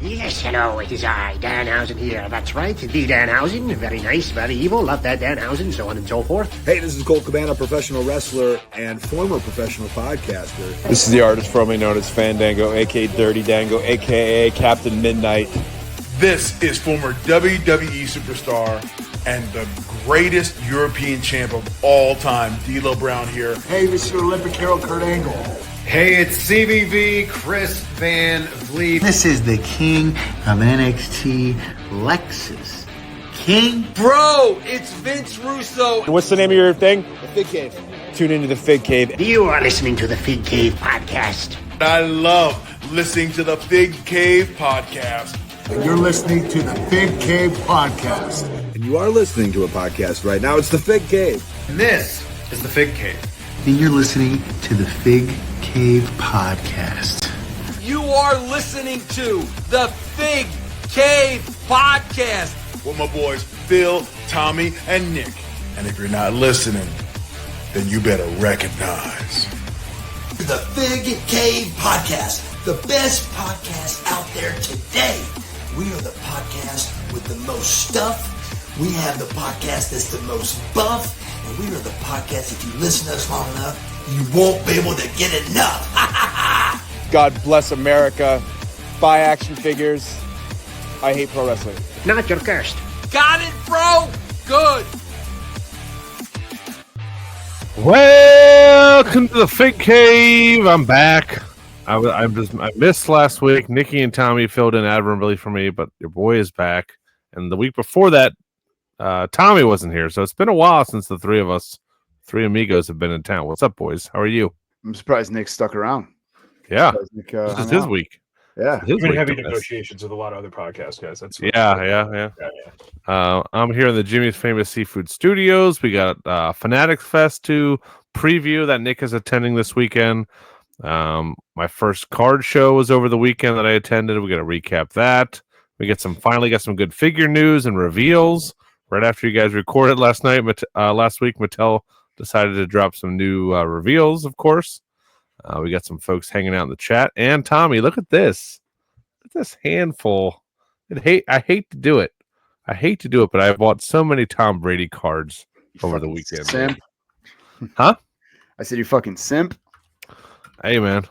Yes, hello, it is I, Danhausen here. That's right, the Danhausen. Very nice, very evil. Love that Danhausen, so on and so forth. Hey, this is Colt Cabana, professional wrestler and former professional podcaster. This is the artist formerly known as Fandango, a.k.a. Dirty Dango, a.k.a. Captain Midnight. This is former WWE superstar and the greatest European champ of all time, D'Lo Brown here. Hey, this is your Olympic hero, Kurt Angle. Hey, it's CVV, Chris Van Vliet. This is the king of NXT, Lexus. King? Bro, it's Vince Russo. What's the name of your thing? The Fig Cave. Tune into the Fig Cave. You are listening to the Fig Cave Podcast. I love listening to the Fig Cave Podcast. And you're listening to the Fig Cave Podcast. And you are listening to a podcast right now. It's the Fig Cave. And this is the Fig Cave. And you're listening to the Fig Cave Podcast. You are listening to the Fig Cave Podcast. With my boys Phil, Tommy, and Nick. And if you're not listening, then you better recognize. The Fig Cave Podcast, the best podcast out there today. We are the podcast with the most stuff. We have the podcast that's the most buff. And we are the podcast, if you listen to us long enough, you won't be able to get enough. God bless America. Buy action figures. I hate pro wrestling. If not, you're cursed. Got it, bro? Good. Welcome to the Fig Cave. I'm back. I missed last week. Nikki and Tommy filled in admirably for me, but your boy is back. And the week before that, Tommy wasn't here, so it's been a while since the three of us, three amigos, have been in town. What's up, boys? How are you? I'm surprised Nick stuck around. Yeah, Nick, this is his week. Yeah, We've been heavy negotiations with a lot of other podcast guys. That's Yeah. I'm here in the Jimmy's Famous Seafood Studios. We got Fanatics Fest to preview that Nick is attending this weekend. My first card show was over the weekend that I attended. We got to recap that. We finally got some good figure news and reveals. Right after you guys recorded last week, Mattel decided to drop some new reveals, of course. We got some folks hanging out in the chat. And Tommy, look at this. Look at this handful. I hate to do it. But I bought so many Tom Brady cards over the weekend. Simp. Huh? I said you fucking simp. Hey man,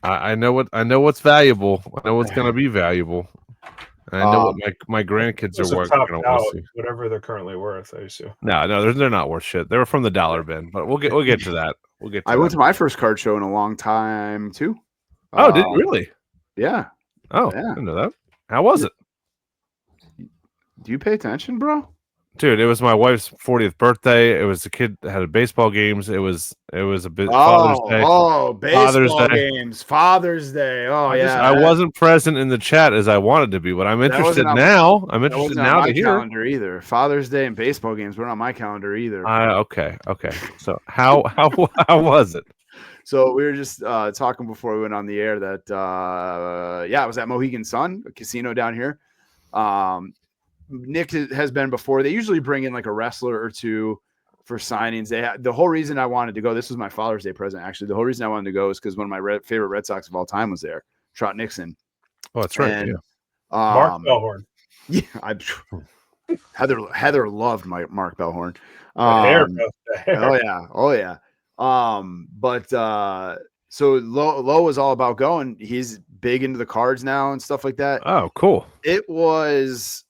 I know what's valuable. I know what's gonna be valuable. And I know what my grandkids are worth. Whatever they're currently worth, I assume. No, they're not worth shit. They were from the dollar bin, but we'll get to that. I went to my first card show in a long time too. Oh, did you really? Yeah. Oh, yeah. I didn't know that. How was it? Do you pay attention, bro? Dude, it was my wife's 40th birthday. It was the kid that had baseball games. It was a bit Father's Day. Oh, baseball games. Father's Day. Oh, I wasn't present in the chat as I wanted to be, but I'm interested now. I'm interested now to hear. Calendar either. Father's Day and baseball games weren't on my calendar either. Okay. So how was it? So we were just talking before we went on the air that I was at Mohegan Sun, a casino down here. Nick has been before. They usually bring in like a wrestler or two for signings. The whole reason I wanted to go, this was my Father's Day present, actually. The whole reason I wanted to go is because one of my favorite Red Sox of all time was there, Trot Nixon. Oh, that's right. And, Mark Bellhorn. Yeah, Heather loved Mark Bellhorn. Oh yeah. So Lo was all about going. He's big into the cards now and stuff like that. Oh, cool. It was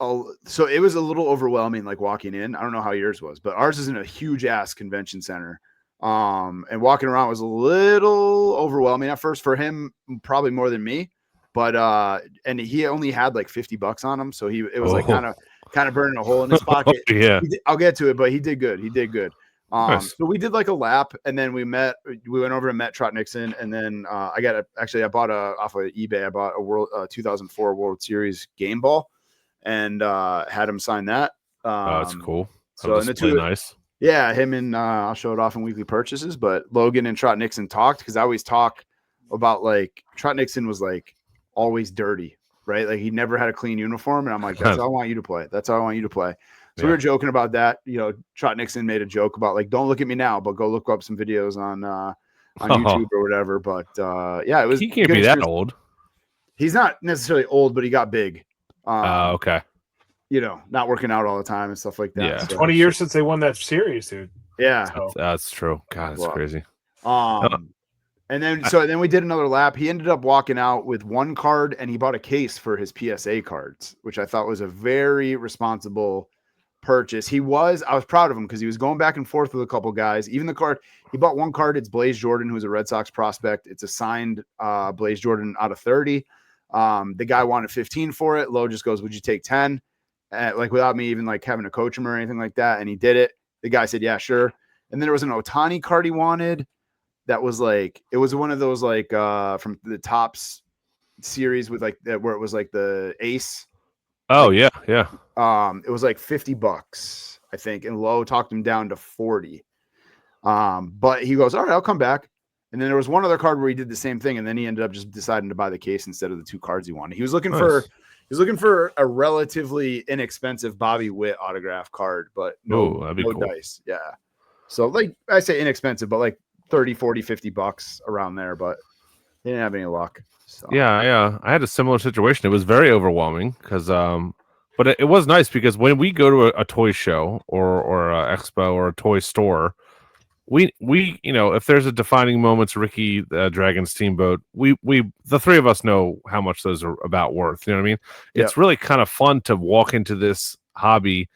it was a little overwhelming, like walking in. I don't know how yours was, but ours is in a huge ass convention center. And walking around was a little overwhelming at first for him, probably more than me. But and he only had like $50 on him, so it was like kind of burning a hole in his pocket. Yeah, I'll get to it, but he did good. Nice. So we did like a lap, and then we went over and met Trot Nixon, and then I bought off of eBay. I bought a 2004 World Series game ball, and had him sign that. That's cool. So and the two, nice. Yeah, him and I'll show it off in weekly purchases. But Logan and Trot Nixon talked because I always talk about like Trot Nixon was like always dirty, right? Like he never had a clean uniform, and I'm like, that's how I want you to play. That's how I want you to play. So we were joking about that. You know, Trot Nixon made a joke about like, don't look at me now, but go look up some videos on YouTube or whatever. But it was. He can't be that old. He's not necessarily old, but he got big. Okay. You know, not working out all the time and stuff like that. Yeah. So, 20 years since they won that series, dude. yeah, So, That's true. God, that's crazy. And then we did another lap. He ended up walking out with one card, and he bought a case for his PSA cards, which I thought was a very responsible purchase. I was proud of him because he was going back and forth with a couple guys. Even the card, he bought one card. It's Blaze Jordan, who's a Red Sox prospect. It's a signed Blaze Jordan out of 30. The guy wanted 15 for it. Lowe just goes, "Would you take 10?" Like without me even like having to coach him or anything like that. And he did it. The guy said, "Yeah, sure." And then there was an Ohtani card he wanted. That was like, it was one of those like from the Topps series with like where it was like the ace. Oh, like, yeah. It was like $50, I think. And Lowe talked him down to 40. But he goes, "All right, I'll come back." And then there was one other card where he did the same thing. And then he ended up just deciding to buy the case instead of the two cards he wanted. He was looking for a relatively inexpensive Bobby Witt autograph card, but no cool. dice. Yeah. So like I say inexpensive, but like 30, 40, $50 around there, but they didn't have any luck. So Yeah. I had a similar situation. It was very overwhelming because, but it was nice because when we go to a toy show or a expo or a toy store, we you know, if there's a defining moments, Ricky Dragon Steamboat, we the three of us know how much those are about worth. You know what I mean? It's really kind of fun to walk into this hobby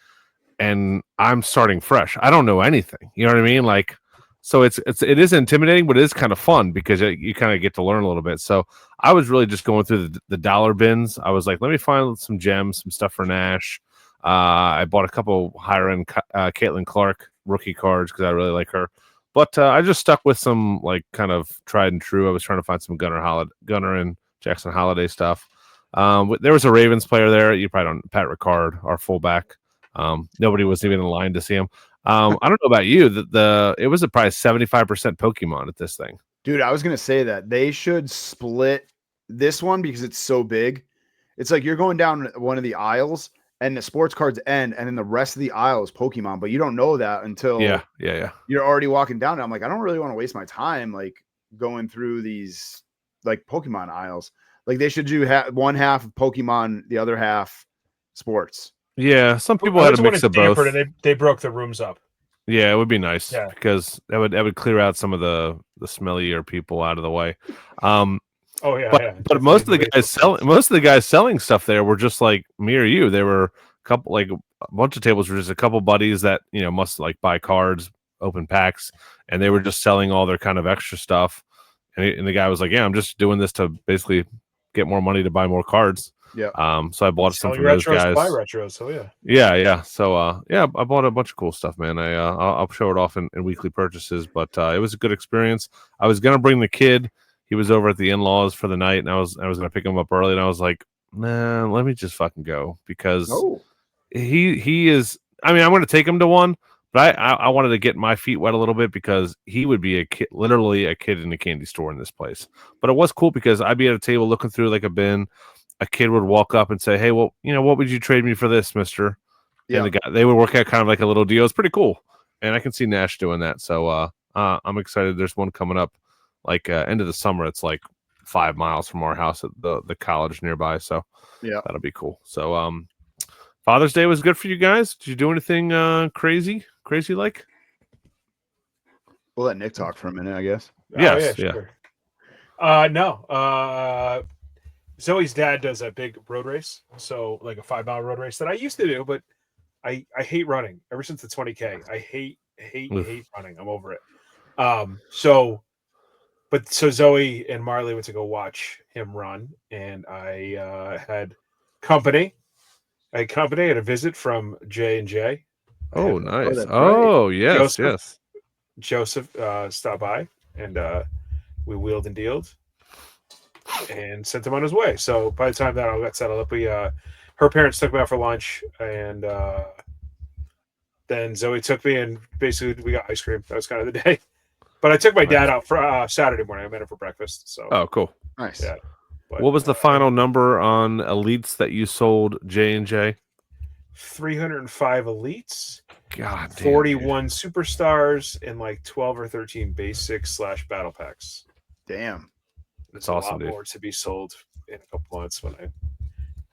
and I'm starting fresh. I don't know anything. You know what I mean? Like, so it is intimidating, but it is kind of fun because you kind of get to learn a little bit. So I was really just going through the dollar bins. I was like, let me find some gems, some stuff for Nash. I bought a couple higher end Caitlin Clark rookie cards because I really like her. But I just stuck with some like kind of tried and true. I was trying to find some Gunnar and Jackson Holiday stuff. There was a Ravens player there. You probably don't. Pat Ricard, our fullback. Nobody was even in line to see him. I don't know about you. It was probably 75% Pokemon at this thing. Dude, I was gonna say that they should split this one because it's so big. It's like you're going down one of the aisles and the sports cards end, and then the rest of the aisle is Pokemon, but you don't know that until you're already walking down. And I'm like, I don't really want to waste my time like going through these like Pokemon aisles. Like they should do one half of Pokemon, the other half sports. Yeah, some people had a mix of both. And they broke the rooms up. Yeah, it would be nice because that would clear out some of the smellier people out of the way. But most of the guys selling stuff there were just like me or you. They were a couple, like a bunch of tables were just a couple buddies that must like buy cards, open packs, and they were just selling all their kind of extra stuff. And the guy was like, "Yeah, I'm just doing this to basically get more money to buy more cards." Yeah. So I bought some from those guys. Buy retros, so yeah. Yeah. So I bought a bunch of cool stuff, man. I'll show it off in weekly purchases, but it was a good experience. I was gonna bring the kid. He was over at the in-laws for the night, and I was gonna pick him up early, and I was like, nah, let me just fucking go because he is. I mean, I'm gonna take him to one, but I wanted to get my feet wet a little bit because he would be a kid, literally a kid in a candy store in this place. But it was cool because I'd be at a table looking through like a bin. A kid would walk up and say, "Hey, well, what would you trade me for this, mister?" Yeah. And they would work out kind of like a little deal. It's pretty cool, and I can see Nash doing that. So I'm excited. There's one coming up, like end of the summer. It's like 5 miles from our house at the college nearby. So yeah, that'll be cool. So Father's Day was good for you guys. Did you do anything crazy like? We'll let Nick talk for a minute, I guess. Yes, yeah. Sure. No. Zoe's dad does a big road race, so like a 5-mile road race that I used to do, but I hate running ever since the 20K. I hate running. I'm over it. So Zoe and Marley went to go watch him run, and I had company. I had a visit from J&J. Oh, nice. Oh, yes, yes. Joseph stopped by, and we wheeled and dealed and sent him on his way. So by the time that all got settled up, her parents took me out for lunch, and then Zoe took me, and basically we got ice cream. That was kind of the day. But I took my dad out for Saturday morning. I met him for breakfast. So cool, nice. Yeah. But, what was the final number on elites that you sold J&J? 305 elites. God damn, 41 superstars, and like 12 or 13 basics / battle packs. Damn. That's awesome, a lot dude. more to be sold. in a couple months when I.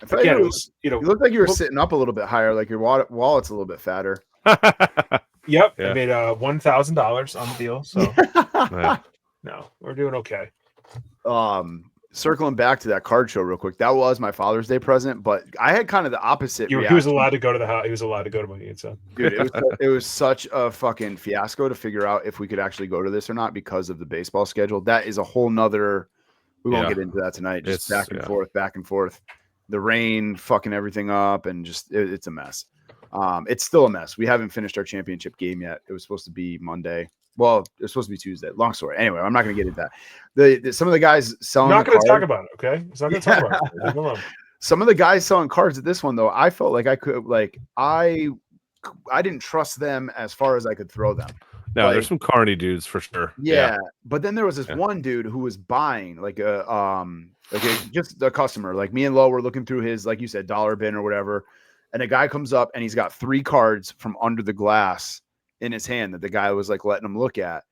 I thought Again, it was you looked like you were sitting up a little bit higher, like your wallet's a little bit fatter. Yep, Yeah. I made $1,000 on the deal, so Yeah. no, we're doing okay. Circling back to that card show real quick, that was my Father's Day present, but I had kind of the opposite He was reaction. allowed to go to the house. He was allowed to go to my aunt's son. Dude, it was such a fucking fiasco to figure out if we could actually go to this or not because of the baseball schedule. That is a whole nother. We won't get into that tonight. Just back and forth. The rain fucking everything up, and just it's a mess. It's still a mess. We haven't finished our championship game yet. It was supposed to be Monday. Well, it was supposed to be Tuesday. Long story. Anyway, I'm not going to get into that. Some of the guys selling. I'm not going to talk about it. Okay, it's not going to talk about it. Leave it alone. Some of the guys selling cards at this one, though, I felt like I could, I didn't trust them as far as I could throw them. No, there's some carny dudes for sure. Yeah, but then there was this one dude who was buying just a customer. Like me and Lo were looking through his, like you said, dollar bin or whatever, and a guy comes up and he's got 3 cards from under the glass in his hand that the guy was like letting him look at,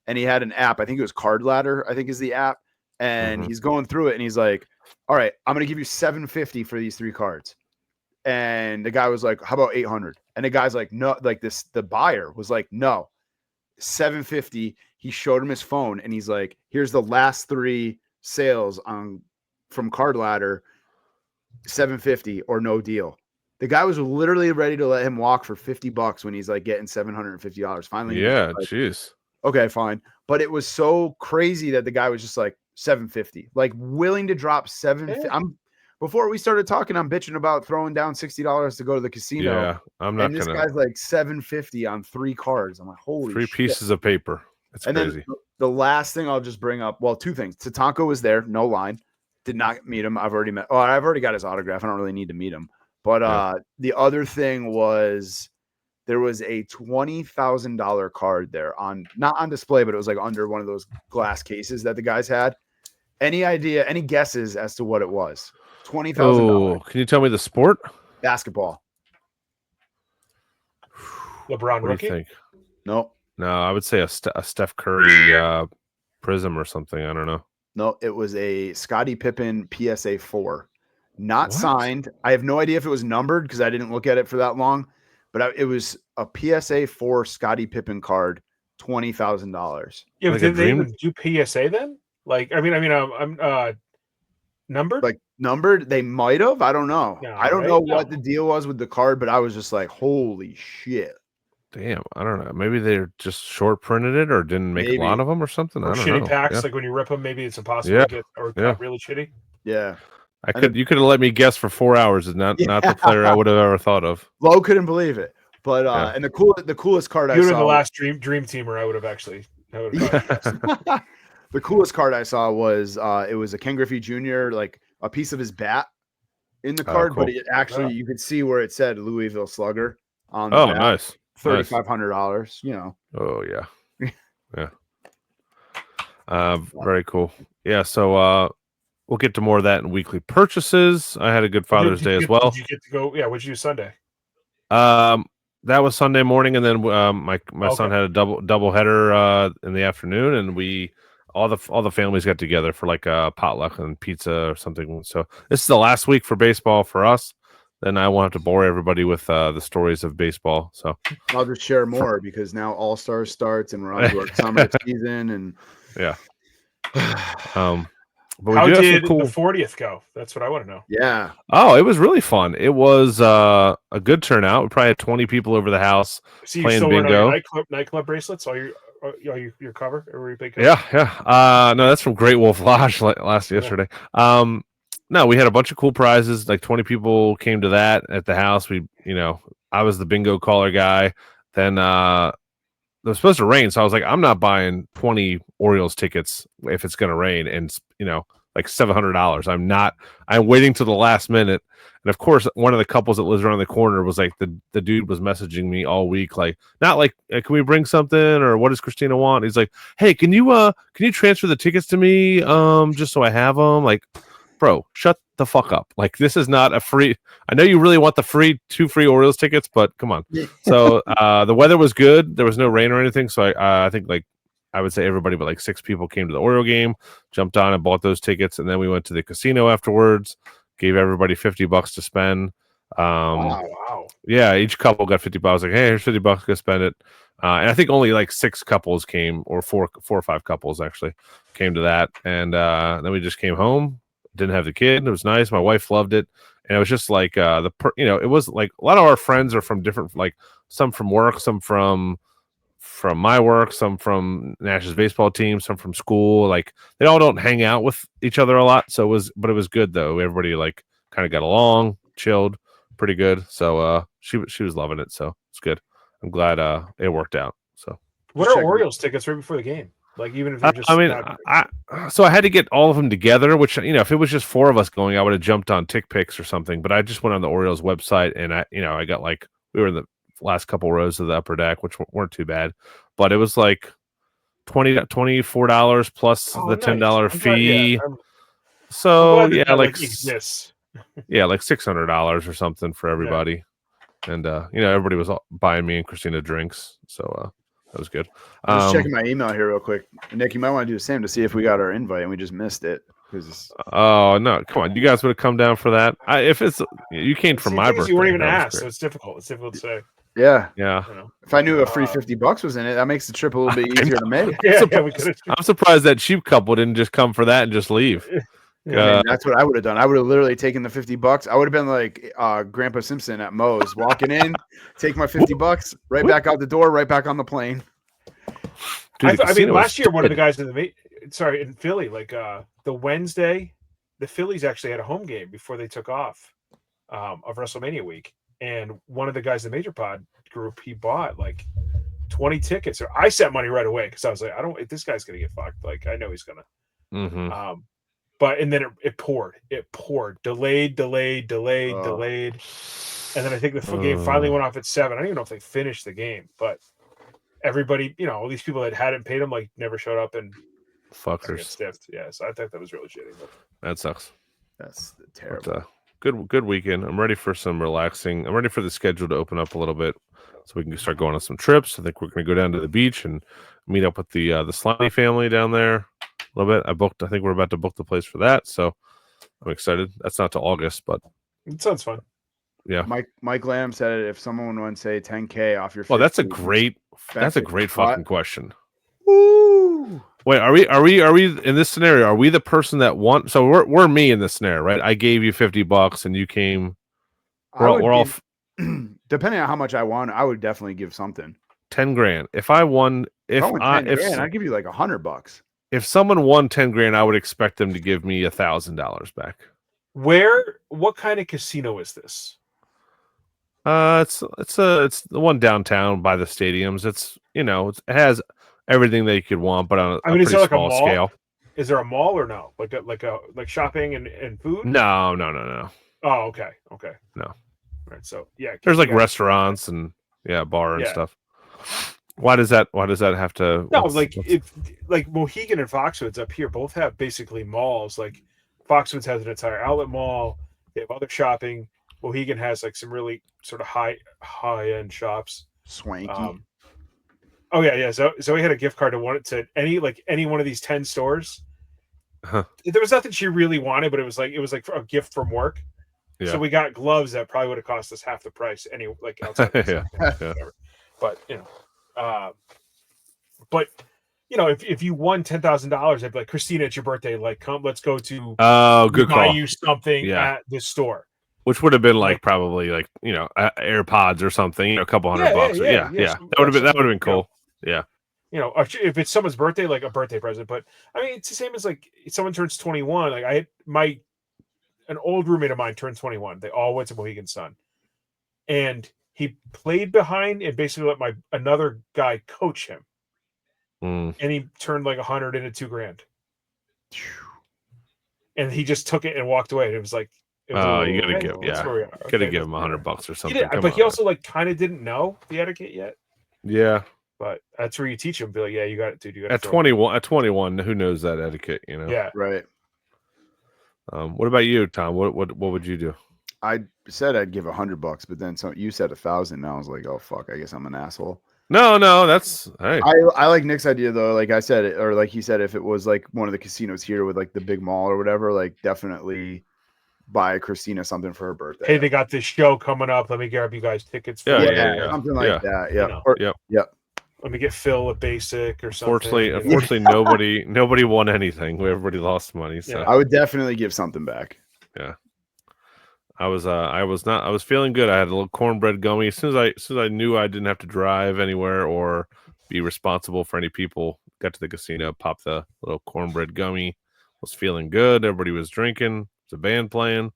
and he had an app. I think it was Card Ladder. I think is the app, and he's going through it and he's like, "All right, I'm gonna give you $750 for these 3 cards." And the guy was like, "How about 800?" And the guy's like, "No." Like the buyer was like, "No, $750." He showed him his phone and he's like, "Here's the last 3 sales from Card Ladder, $750 or no deal." The guy was literally ready to let him walk for $50 when he's like getting $750. Finally, yeah, like, jeez. Okay, fine. But it was so crazy that the guy was just like $750, like willing to drop $750. Before we started talking, I'm bitching about throwing down $60 to go to the casino. Yeah, I'm not. And this guy's like $750 on 3 cards. I'm like, holy 3 shit. pieces of paper. It's crazy. Then the last thing I'll just bring up, well, 2 things. Tatanka was there, no line. Did not meet him. I've already got his autograph. I don't really need to meet him. But the other thing was there was a $20,000 card there not on display, but it was like under one of those glass cases that the guys had. Any guesses as to what it was? $20,000. Oh, can you tell me the sport? Basketball. LeBron What rookie? do you think? No. No, I would say a Steph Curry prism or something. I don't know. No, it was a Scottie Pippen PSA 4. Not signed. I have no idea if it was numbered because I didn't look at it for that long, but it was a PSA 4 Scottie Pippen card, $20,000. Yeah, but did they even do PSA then? Like, I'm numbered. Like numbered, they might have. I don't know. No, I don't know what the deal was with the card, but I was just like, holy shit. Damn, I don't know. Maybe they're just short printed it or didn't make a lot of them or something. Or I don't shitty know. packs, Yeah. like when you rip them, maybe it's impossible to get or cut really shitty. Yeah. You could have let me guess for 4 hours and not the player I would have ever thought of. Lo couldn't believe it. But and the coolest card I saw. The last dream teamer I would have actually. The coolest card I saw was it was a Ken Griffey Jr., like a piece of his bat in the card, cool. but it actually you could see where it said Louisville Slugger on the bat. Nice. $3,500, you know. Oh yeah. Yeah. Very cool. Yeah, so we'll get to more of that in weekly purchases. I had a good Father's Day as well. Did you get to go? Yeah, what'd you do Sunday? That was Sunday morning, and then my son had a double header in the afternoon, and all the families got together for like a potluck and pizza or something. So this is the last week for baseball for us. Then I won't have to bore everybody with the stories of baseball. So I'll just share more because now All-Stars starts and we're on to our summer season, and yeah. But how did the 40th go? That's what I want to know. Yeah. Oh, it was really fun. It was a good turnout. We probably had 20 people over the house playing bingo. Nightclub bracelets. All your cover. Or your big cover? Yeah. No, that's from Great Wolf Lodge yesterday. No, we had a bunch of cool prizes. Like 20 people came to that at the house. I was the bingo caller guy. Then it was supposed to rain, so I was like, I'm not buying 20 Orioles tickets if it's going to rain, and like $700. I'm waiting till the last minute. And of course, one of the couples that lives around the corner was like, the dude was messaging me all week, like, not like, can we bring something, or what does Christina want? He's like, hey, can you transfer the tickets to me, just so I have them? Like, bro, shut the fuck up. Like, this is not a free. I know you really want the 2 free Orioles tickets, but come on. So the weather was good. There was no rain or anything. So I think like I would say everybody but like 6 people came to the Oriole game, jumped on and bought those tickets, and then we went to the casino afterwards. Gave everybody $50 to spend. Wow. Yeah, each couple got $50. Like, hey, here's $50, go spend it. And I think only like 6 couples came, or four or 5 couples actually came to that. And then we just came home. Didn't have the kid. It was nice. My wife loved it, and it was just like it was like a lot of our friends are from different, like some from work, some from my work, some from Nash's baseball team, some from school. Like they all don't hang out with each other a lot. So it was good though. Everybody like kind of got along, chilled, pretty good. So she was loving it. So it's good. I'm glad it worked out. So what are Orioles tickets right before the game? Like even if they're just so I had to get all of them together, which if it was just 4 of us going, I would have jumped on TickPicks or something. But I just went on the Orioles website, and I got like, we were in the last couple rows of the upper deck, which weren't too bad, but it was like $24 plus the $10 fee. So yeah, like like $600 or something for everybody. Yeah. And everybody was buying me and Christina drinks, so that was good. I'm just checking my email here real quick. Nick, you might want to do the same to see if we got our invite and we just missed it. Oh no, come on, you guys would have come down for that. If it's you came from my birthday, you weren't even asked, so it's difficult. It's difficult to say. Yeah. If I knew a free $50 was in it, that makes the trip a little bit easier to make. I'm surprised that cheap couple didn't just come for that and just leave. That's what I would have done. I would have literally taken the $50. I would have been like Grandpa Simpson at Moe's, walking in, take my $50, right back out the door, right back on the plane. Dude, I mean, last year one of the guys in Philly, like the Wednesday, the Phillies actually had a home game before they took off of WrestleMania week, and one of the guys in the Major Pod group, he bought like 20 tickets. Or I set money right away because I was like, if this guy's gonna get fucked, like I know he's gonna. Mm-hmm. But and then it poured, delayed, and then I think the game finally went off at 7. I don't even know if they finished the game, but everybody, all these people that hadn't paid them like never showed up and fuckers stiffed. Yeah, so I think that was really shitty. But that sucks. That's terrible. But, good weekend. I'm ready for some relaxing. I'm ready for the schedule to open up a little bit so we can start going on some trips. I think we're going to go down to the beach and meet up with the Slimy family down there. A little bit. I think we're about to book the place for that, so I'm excited. That's not till August, but it sounds fun. Yeah. Mike Lamb said if someone wants say $10K off your. Well, that's a great fucking question. Woo! Wait, are we in this scenario? Are we the person that want? So we're me in this scenario, right? I gave you $50 and you came. We're all depending on how much I won, I would definitely give something. $10,000. If I won, I'd give you like $100. If someone won $10,000, I would expect them to give me $1,000 back. What kind of casino is this? It's the one downtown by the stadiums. It's it has everything that you could want, but on a pretty small scale. Is there a mall or no? Like shopping and food? No. Oh, okay. No. All right. So yeah, there's like restaurants and bar and stuff. Why does that have to? No, like Mohegan and Foxwoods up here both have basically malls. Like Foxwoods has an entire outlet mall. They have other shopping. Mohegan has like some really sort of high end shops. Swanky. Oh yeah. So we had a gift card to any one of these 10 stores. Huh. There was nothing she really wanted, but it was like a gift from work. Yeah. So we got gloves that probably would have cost us half the price outside. Yeah. But if you won $10,000, I'd be like, Christina, it's your birthday. Like, come, let's go to good buy call. you something at this store. Which would have been probably AirPods or something, a couple $100. Yeah. That would have been cool. Yeah. If it's someone's birthday, like a birthday present. But I mean, it's the same as like if someone turns 21. Like an old roommate of mine turned 21. They all went to Mohegan Sun, and he played behind and basically let another guy coach him. And he turned like 100 into $2,000. And he just took it and walked away. And it was like, you gotta give him $100 or something. But he also kind of didn't know the etiquette yet. Yeah. But that's where you teach him. Be like, yeah, you got it, dude. You got at 21, who knows that etiquette? Yeah. Right. What about you, Tom? What would you do? I said I'd give $100, but then you said 1,000. Now I was like, oh fuck, I guess I'm an asshole. No, that's hey. I like Nick's idea though. Like I said, or like he said, if it was like one of the casinos here with like the big mall or whatever, like definitely buy Christina something for her birthday. Hey, they got this show coming up. Let me grab you guys tickets for something like that. Yeah. You know. Yep. Let me get Phil a basic or something. Unfortunately, nobody won anything. Everybody lost money. So I would definitely give something back. Yeah. I was feeling good. I had a little cornbread gummy. As soon as I knew I didn't have to drive anywhere or be responsible for any people, got to the casino, popped the little cornbread gummy. Was feeling good. Everybody was drinking. There's a band playing.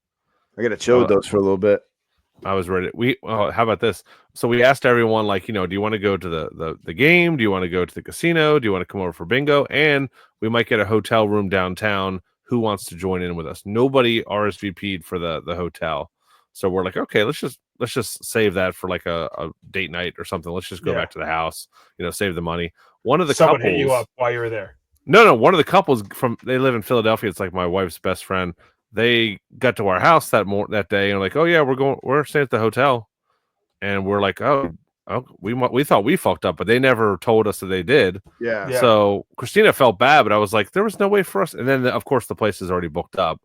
I got to chill with those for a little bit. I was ready. How about this? So we asked everyone, like, do you want to go to the game? Do you want to go to the casino? Do you want to come over for bingo? And we might get a hotel room downtown. Who wants to join in with us? Nobody RSVP'd for the hotel. So we're like, okay, let's just save that for like a date night or something. Let's just go back to the house, save the money. One of the Someone couples hit you up while you were there. No, one of the couples they live in Philadelphia. It's like my wife's best friend. They got to our house that day and like, oh yeah, we're staying at the hotel, and we're like, oh, we thought we fucked up, but they never told us that they did. Yeah. So Christina felt bad, but I was like, there was no way for us. And then of course the place is already booked up.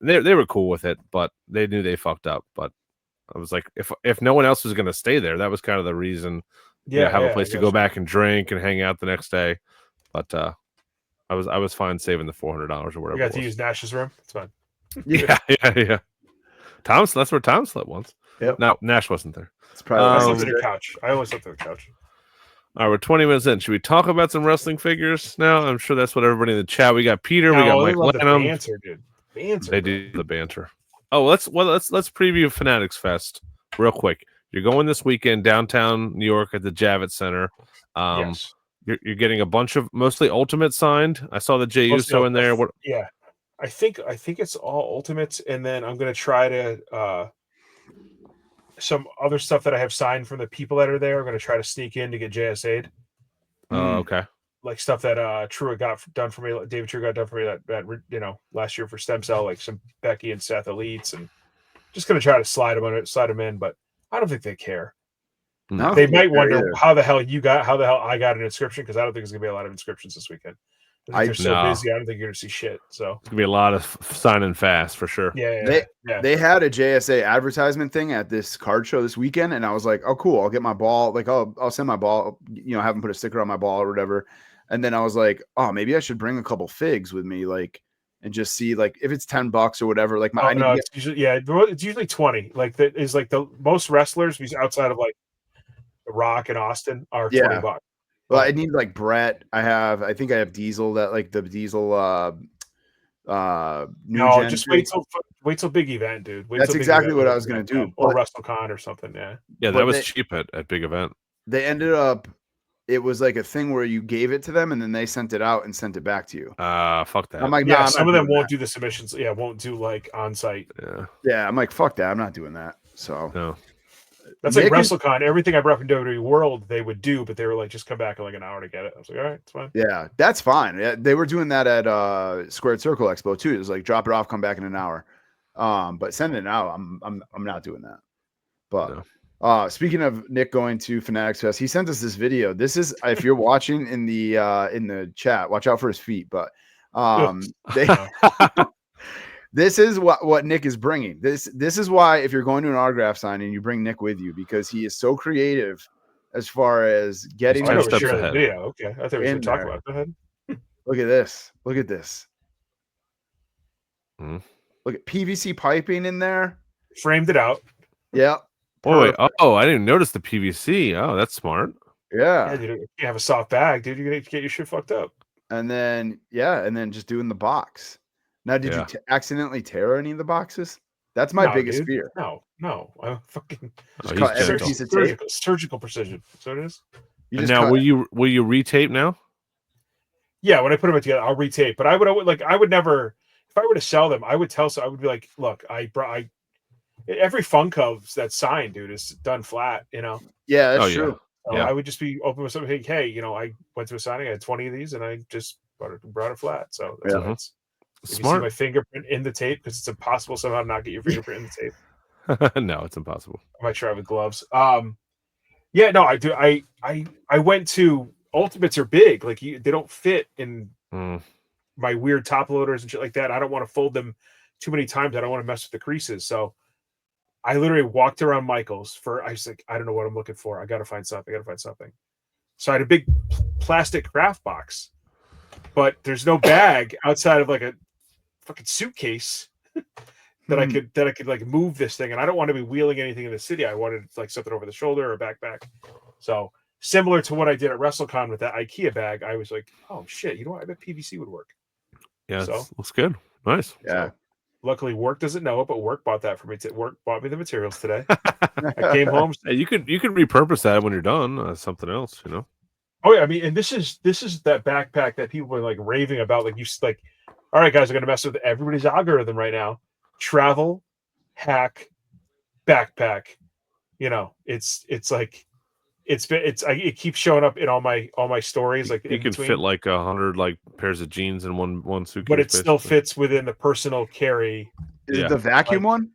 They were cool with it, but they knew they fucked up. But I was like, if no one else was going to stay there, that was kind of the reason. Have a place to go back and drink and hang out the next day. But I was fine saving the $400 or whatever. You got to use Nash's room. It's fine. Yeah. That's where Tom slept once. Yep. No, Nash wasn't there. It's probably I slept on the couch. I always slept on the couch. All right, we're 20 minutes in. Should we talk about some wrestling figures now? I'm sure that's what everybody in the chat. We got Peter. We got Mike Lenham. The banter, dude. Banter. They do the banter. Oh, let's preview Fanatics Fest real quick. You're going this weekend downtown New York at the Javits Center. Yes. You're getting a bunch of mostly Ultimate signed. I saw the Jey Uso in there. What? Yeah, I think it's all Ultimates, and then I'm gonna try to some other stuff that I have signed from the people that are there. I'm gonna try to sneak in to get JSA'd. Okay. Like stuff that Trua got done for me. David Trua got done for me that last year for Stem Cell, like some Becky and Seth elites, and just gonna try to slide them in, but I don't think they care. No, they might wonder how the hell I got an inscription, because I don't think there's gonna be a lot of inscriptions this weekend. They're so busy. I don't think you're gonna see shit. So it's gonna be a lot of signing fast for sure. They had a JSA advertisement thing at this card show this weekend, and I was like, oh cool, I'll get my ball. Like I'll send my ball. Have them put a sticker on my ball or whatever. And then I was like, oh, maybe I should bring a couple figs with me, like, and just see like if it's $10 or whatever. Like it's usually 20. Like that is like the most wrestlers outside of like The Rock and Austin are $20. Well, I need like Brett. I think I have Diesel, that like the Diesel no, just wait till big event, dude. That's exactly what I was gonna do. Or WrestleCon or something, yeah. Yeah, that was cheap at big event. They ended up, it was like a thing where you gave it to them and then they sent it out and sent it back to you. Fuck that. I'm like, yeah, some of them won't do the submissions. Yeah, won't do like on site. Yeah, I'm like, fuck that. I'm not doing that. So no. That's like WrestleCon. Everything I brought from WWE World, they would do, but they were like, just come back in like an hour to get it. I was like, all right, it's fine. Yeah, that's fine. Yeah, they were doing that at Squared Circle Expo too. It was like drop it off, come back in an hour. But sending it out, I'm not doing that. But speaking of Nick going to Fanatics Fest, he sent us this video. This is, if you're watching in the chat, watch out for his feet. But this is what Nick is bringing. This is why, if you're going to an autograph signing, you bring Nick with you, because he is so creative as far as getting 10 steps ahead. Video. Okay, I thought we should talk about it. Go ahead. Look at this. Look at this. Mm-hmm. Look at PVC piping in there. Framed it out. Yeah. Oh, wait. Oh, I didn't notice the PVC. Oh, that's smart. Yeah. Dude, you have a soft bag, dude. You're gonna get your shit fucked up. And then just doing the box. Now, did you accidentally tear any of the boxes? That's my biggest fear. No. I'm fucking every piece of tape. Surgical precision. So it is. Now, will you retape now? Yeah, when I put them together, I'll retape. But I would never. If I were to sell them, I would I would be like, look, every Funko that's signed, dude, is done flat. Yeah, that's true. So I would just be open with something. Hey, I went to a signing. I had 20 of these, and I just brought it flat. So that's what it's. If Smart. you see my fingerprint in the tape, because it's impossible somehow to not get your fingerprint in the tape. No, it's impossible. I might try with gloves. Yeah, no, I do. I went to Ultimates are big. Like they don't fit in my weird top loaders and shit like that. I don't want to fold them too many times. I don't want to mess with the creases. So I literally walked around Michael's I was like, I don't know what I'm looking for. I got to find something. So I had a big plastic craft box, but there's no bag outside of like a fucking suitcase that I could like move this thing. And I don't want to be wheeling anything in the city. I wanted like something over the shoulder or a backpack. So similar to what I did at WrestleCon with that IKEA bag, I was like, oh shit, you know what? I bet PVC would work. Yeah, so looks good. Nice. Yeah. So, luckily, work doesn't know it, but work bought that for me. Work bought me the materials today. I came home. Hey, you could repurpose that when you're done as something else, you know. Oh yeah, I mean, and this is that backpack that people are like raving about. Like all right, guys, I'm gonna mess with everybody's algorithm right now. Travel, hack, backpack. You know, it keeps showing up in all my stories. Like you can fit like 100 like pairs of jeans in one suitcase, but it still fits within the personal carry. Is it the vacuum one?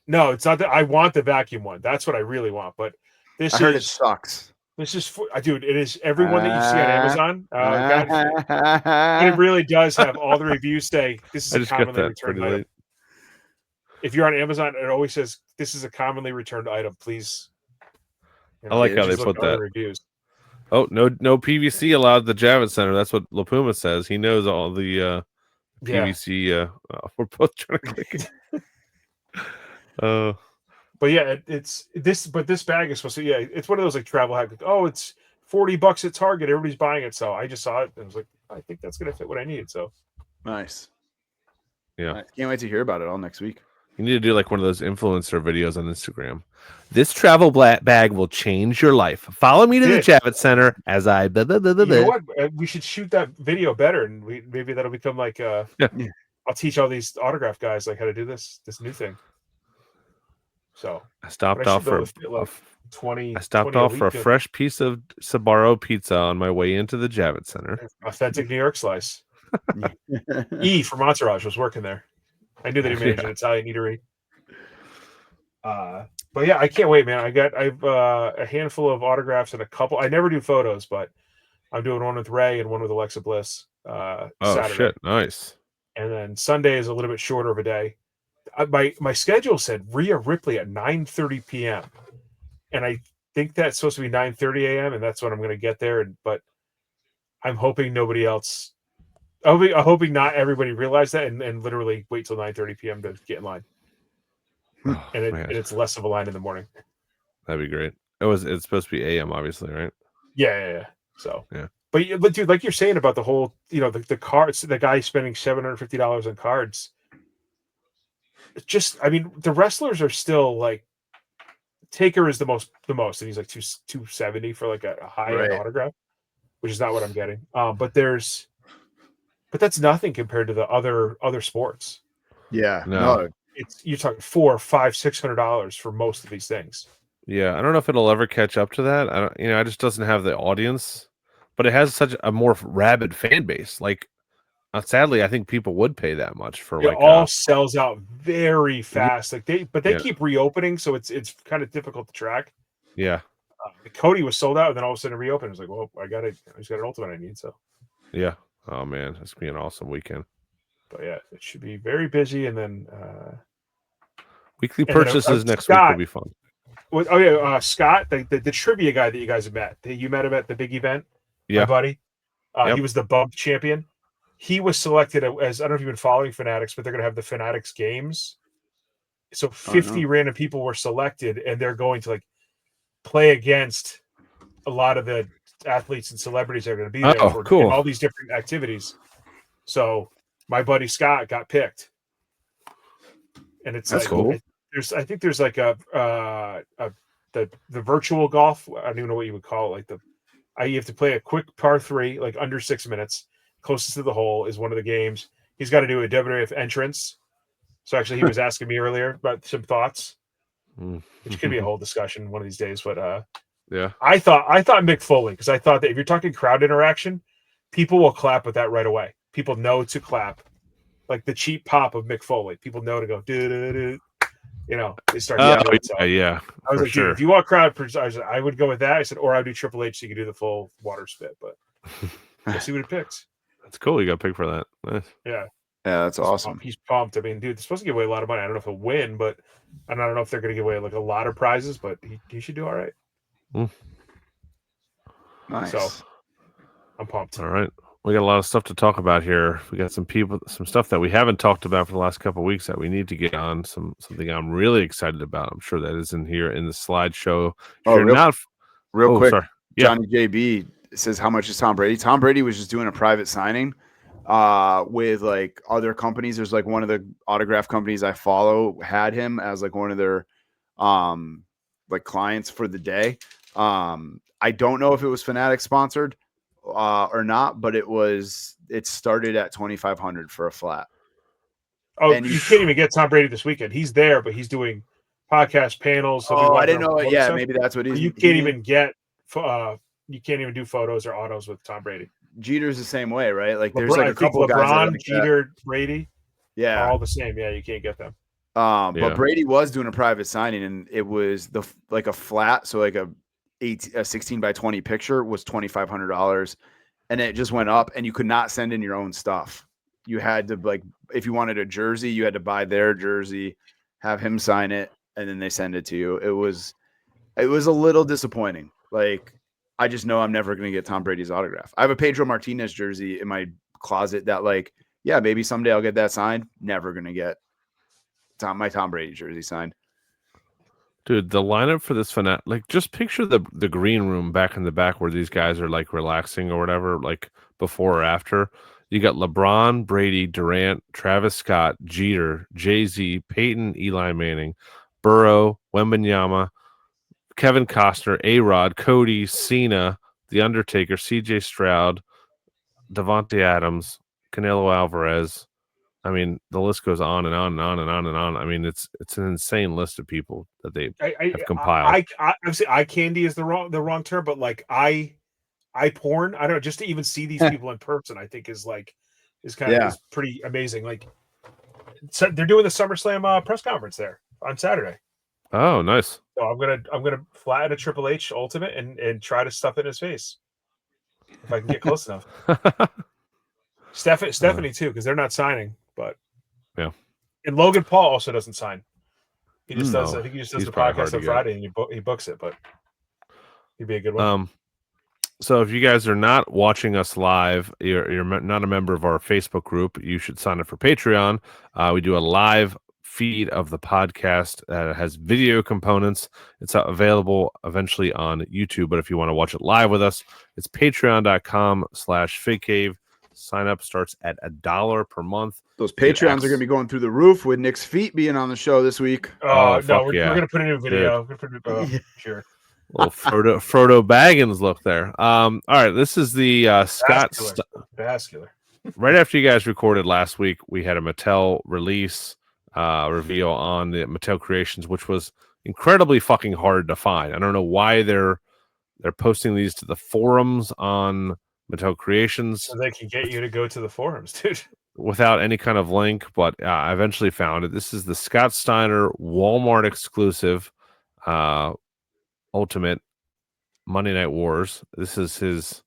No, it's not that. I want the vacuum one. That's what I really want. But I heard it sucks. This is dude. It is everyone that you see on Amazon. God, it really does have all the reviews say this is a commonly returned item. If you're on Amazon, it always says this is a commonly returned item. Please. I like how they put that. Reviews. Oh, no PVC allowed at the Javits Center. That's what LaPuma says. He knows all the PVC. We're both trying to click it. But yeah, it's this. But this bag is supposed to. Yeah, it's one of those like travel hack. Like, oh, it's $40 at Target. Everybody's buying it. So I just saw it and was like, I think that's gonna fit what I need. So nice. Yeah, I can't wait to hear about it all next week. You need to do like one of those influencer videos on Instagram. This travel bag will change your life. Follow me to the Javits Center as I. You know what? We should shoot that video better, and maybe that'll become like. I'll teach all these autograph guys like how to do this new thing. So I stopped off for a week fresh piece of Sbarro pizza on my way into the Javits Center. Authentic New York slice. E from Entourage was working there. I knew that he managed an Italian eatery. But yeah, I can't wait, man. I've a handful of autographs and a couple. I never do photos, but I'm doing one with Ray and one with Alexa Bliss. Saturday. Shit, nice. And then Sunday is a little bit shorter of a day. My schedule said Rhea Ripley at 9:30 p.m. and I think that's supposed to be 9:30 a.m. and that's when I'm going to get there. But I'm hoping nobody else. I'm hoping not everybody realized that and literally wait till 9:30 p.m. to get in line. And it's less of a line in the morning. That'd be great. It's supposed to be AM, obviously, right? Yeah. So yeah. But dude, like you're saying about the whole, the cards, the guy spending $750 on cards. Just, I mean, the wrestlers are still like, Taker is the most, and he's like 270 for like a high end autograph, which is not what I'm getting. But that's nothing compared to the other sports. Yeah, no. You're talking $400, $500, $600 for most of these things. Yeah, I don't know if it'll ever catch up to that. It just doesn't have the audience, but it has such a more rabid fan base. Like, sadly, I think people would pay that much for it all sells out very fast. Like they keep reopening, so it's kind of difficult to track. Yeah, Cody was sold out, and then all of a sudden it reopened. It was like, well, I just got an ultimate I need. So yeah, oh man, it's gonna be an awesome weekend. But yeah, it should be very busy, and then weekly purchases next week will be fun. Scott, the trivia guy that you guys have met. You met him at the big event. Yeah, my buddy. He was the bump champion. He was selected as, I don't know if you've been following Fanatics, but they're going to have the Fanatics games. So 50 random people were selected, and they're going to like play against a lot of the athletes and celebrities that are going to be there for cool. all these different activities. So my buddy Scott got picked, and it's that's like, cool. I think there's like the virtual golf. I don't even know what you would call it. Like you have to play a quick par 3, like under 6 minutes. Closest to the hole is one of the games. He's got to do a WWF entrance. So actually, he was asking me earlier about some thoughts, which could be a whole discussion one of these days. But yeah, I thought Mick Foley, because I thought that if you're talking crowd interaction, people will clap with that right away. People know to clap, like the cheap pop of Mick Foley. People know to go do. They start Oh, doing it. So yeah. I was For like, sure. dude, if you want crowd, I would go with that. I said, or I'd do Triple H so you could do the full water spit, but we'll see what it picks. That's cool. You got picked for that. Nice. Yeah. Yeah, that's awesome. He's pumped. I mean, dude, they're supposed to give away a lot of money. I don't know if he'll win, but I don't know if they're going to give away like a lot of prizes, but he should do all right. Nice. So I'm pumped. All right. We got a lot of stuff to talk about here. We got some stuff that we haven't talked about for the last couple of weeks that we need to get on. Something I'm really excited about. I'm sure that is in here in the slideshow. Real quick, sorry. Yeah. Johnny JB says, how much is Tom Brady? Tom Brady was just doing a private signing with like other companies. There's like one of the autograph companies I follow had him as like one of their like clients for the day. I don't know if it was Fanatics sponsored or not, but it started at $2,500 for a flat. Oh, and you can't even get Tom Brady this weekend. He's there, but he's doing podcast panels. Oh, I didn't know. Yeah, maybe that's what he's. You can't even get. You can't even do photos or autos with Tom Brady. Jeter's the same way, right? Like there's like a couple LeBron, guys like Jeter, Brady. Yeah, are all the same. Yeah, you can't get them. But Brady was doing a private signing, and it was like a flat, so like a 16 by 20 picture was $2,500, and it just went up. And you could not send in your own stuff. You had to like, if you wanted a jersey, you had to buy their jersey, have him sign it, and then they send it to you. It was a little disappointing. Like, I just know I'm never going to get Tom Brady's autograph. I have a Pedro Martinez jersey in my closet that, like, yeah, maybe someday I'll get that signed. Never going to get my Tom Brady jersey signed. Dude, the lineup for this Fanatic, like, just picture the green room back in the back where these guys are like relaxing or whatever, like before or after. You got LeBron, Brady, Durant, Travis Scott, Jeter, Jay-Z, Peyton, Eli Manning, Burrow, Wembanyama, Kevin Costner, A-Rod, Cody, Cena, The Undertaker, CJ Stroud, Devontae Adams, Canelo Alvarez. I mean, the list goes on and on and on and on and on. I mean, it's an insane list of people that they have compiled. I say eye candy is the wrong term, but like eye porn. I don't know, just to even see these people in person, I think is pretty amazing. Like, so they're doing the SummerSlam press conference there on Saturday. Oh, nice. So I'm gonna flatten a Triple H Ultimate and try to stuff it in his face if I can get close enough. Stephanie too, because they're not signing. But yeah, and Logan Paul also doesn't sign. He just does. I think he just does the podcast on Friday and he books it. But he'd be a good one. So if you guys are not watching us live, you're not a member of our Facebook group, you should sign up for Patreon. We do a live feed of the podcast that has video components. It's available eventually on YouTube, but if you want to watch it live with us, it's patreon.com/figcave. Sign up starts at $1 per month. Those Patreons are going to be going through the roof with Nick's feet being on the show this week. No, we're going to put a new video. Sure. Little Frodo Baggins look there. All right, this is the Scott Vascular. Right after you guys recorded last week, we had a Mattel release reveal on the Mattel Creations, which was incredibly fucking hard to find. I don't know why they're posting these to the forums on Mattel Creations, so they can get you to go to the forums, dude, without any kind of link. But I eventually found it. This is the Scott Steiner Walmart exclusive Ultimate Monday Night Wars. This is his,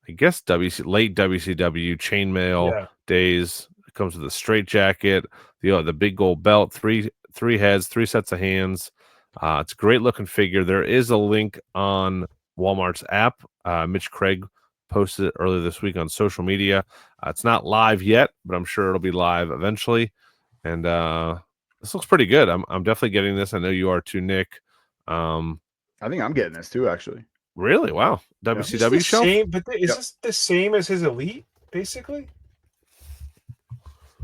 I guess, late WCW chainmail days. It comes with a straight jacket, the big gold belt, three heads, 3 sets of hands. It's a great looking figure. There is a link on Walmart's app. Mitch Craig posted it earlier this week on social media. It's not live yet, but I'm sure it'll be live eventually. And this looks pretty good. I'm definitely getting this. I know you are too, Nick. I think I'm getting this too, actually. Really? Wow. WCW show? Is this the same as his Elite, basically?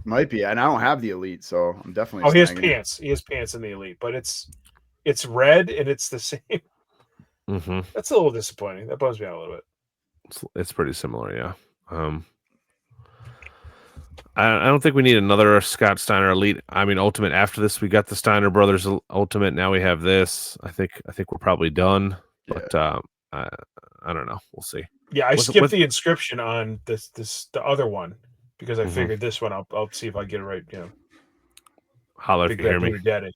Might be. And I don't have the Elite, so I'm definitely. Oh, he has pants. He has pants in the Elite, but it's red and it's the same. Mm-hmm. That's a little disappointing. That bums me out a little bit. It's pretty similar, yeah. I don't think we need another Scott Steiner Elite. I mean, Ultimate. After this, we got the Steiner Brothers Ultimate. Now we have this. I think we're probably done. But I don't know. We'll see. Yeah, I skipped the inscription on the other one because I figured this one I'll see if I get it right. You know, holla if you hear me. Daddy.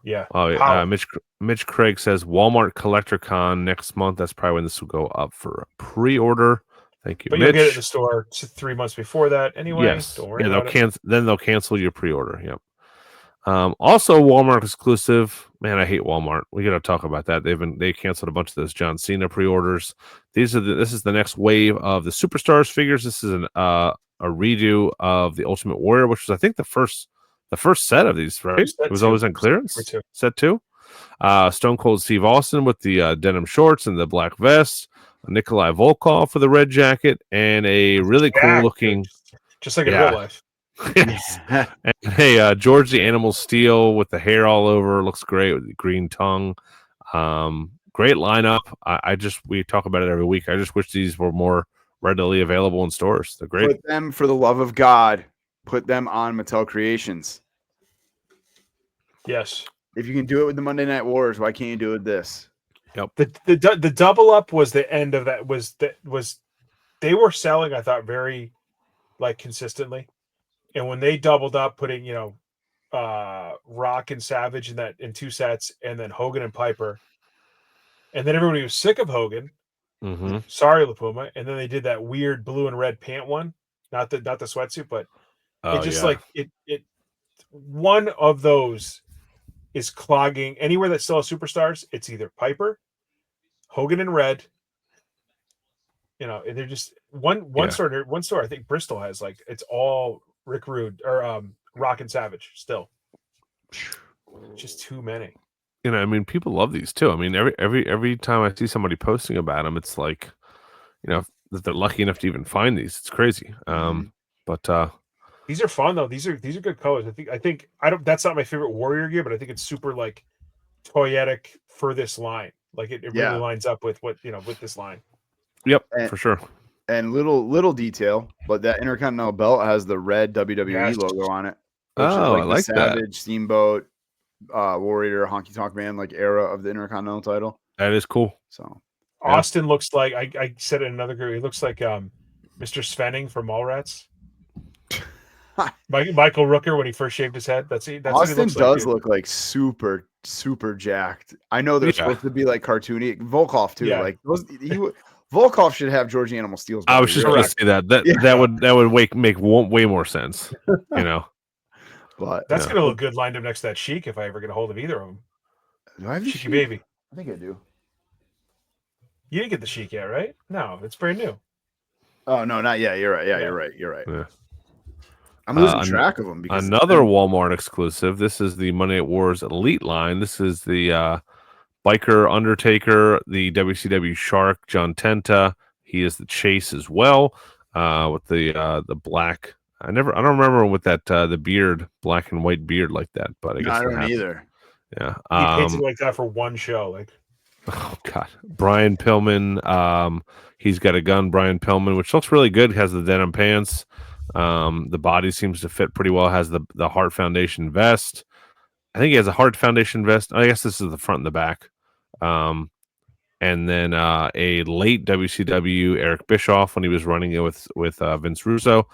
Yeah. Oh, yeah. Mitch Craig says Walmart Collector Con next month. That's probably when this will go up for a pre-order. Thank you, But Mitch. you'll get it in the store 3 months before that anyway. Yes. Don't worry Yeah, about it. Then they'll cancel your pre-order. Yep. Also, Walmart exclusive. Man, I hate Walmart. We got to talk about that. They canceled a bunch of those John Cena pre-orders. This is the next wave of the Superstars figures. This is a redo of the Ultimate Warrior, which was I think the first set of these. Right? It was always on clearance. Set 2. Stone Cold Steve Austin with the denim shorts and the black vest. Nikolai Volkov for the red jacket and a really cool looking, just like in real life. Yes. And hey, George the Animal Steel with the hair all over looks great with the green tongue. Great lineup. We talk about it every week. I just wish these were more readily available in stores. They're great. Put them, for the love of God, put them on Mattel Creations. Yes. If you can do it with the Monday Night Wars, why can't you do it with this? Yep. The double up was the end of that. They were selling, I thought, very consistently. And when they doubled up, putting Rock and Savage in 2 sets, and then Hogan and Piper, and then everybody was sick of Hogan. Mm-hmm. Sorry, La Puma. And then they did that weird blue and red pant one, not the sweatsuit, but it one of those is clogging anywhere that still has Superstars. It's either Piper, Hogan in red. And they're just one store. I think Bristol has it's all Rick Rude or Rock and Savage still. Just too many. I mean, people love these too. I mean, every time I see somebody posting about them, it's like, that they're lucky enough to even find these. It's crazy. But these are fun though. These are good colors. I think that's not my favorite Warrior gear, but I think it's super toyetic for this line. It really lines up with with this line. Yep, for sure. And little detail, but that Intercontinental belt has the red WWE logo on it. Oh, I like Savage, that. Steamboat, Warrior, Honky Tonk Man, era of the Intercontinental title. That is cool. So Austin looks like I said in another group. He looks like Mr. Svenning from Mallrats. Michael Rooker when he first shaved his head. That's Austin what he looks does like, look like super jacked. I know they're supposed to be cartoony. Volkov too. Yeah. Volkov should have George the Animal Steel's body. I was just going to say that would make way more sense. But that's going to look good lined up next to that Sheik if I ever get a hold of either of them. Do I have the Sheik baby? I think I do. You didn't get the Sheik yet, right? No, it's brand new. Oh no, not yet. You're right. Yeah, you're right. Yeah. I'm losing track of them because another Walmart exclusive. This is the Monday Night Wars Elite line. This is the Biker Undertaker, the WCW Shark, John Tenta. He is the Chase as well, with the black. I don't remember with that the beard, black and white beard like that, but I guess I don't either. Yeah, he painted like that for one show. Oh God, Brian Pillman. He's got a gun, Brian Pillman, which looks really good. Has the denim pants. The body seems to fit pretty well. Has the Heart Foundation vest. I think he has a Heart Foundation vest. I guess this is the front and the back. And then a late WCW Eric Bischoff when he was running it with Vince Russo.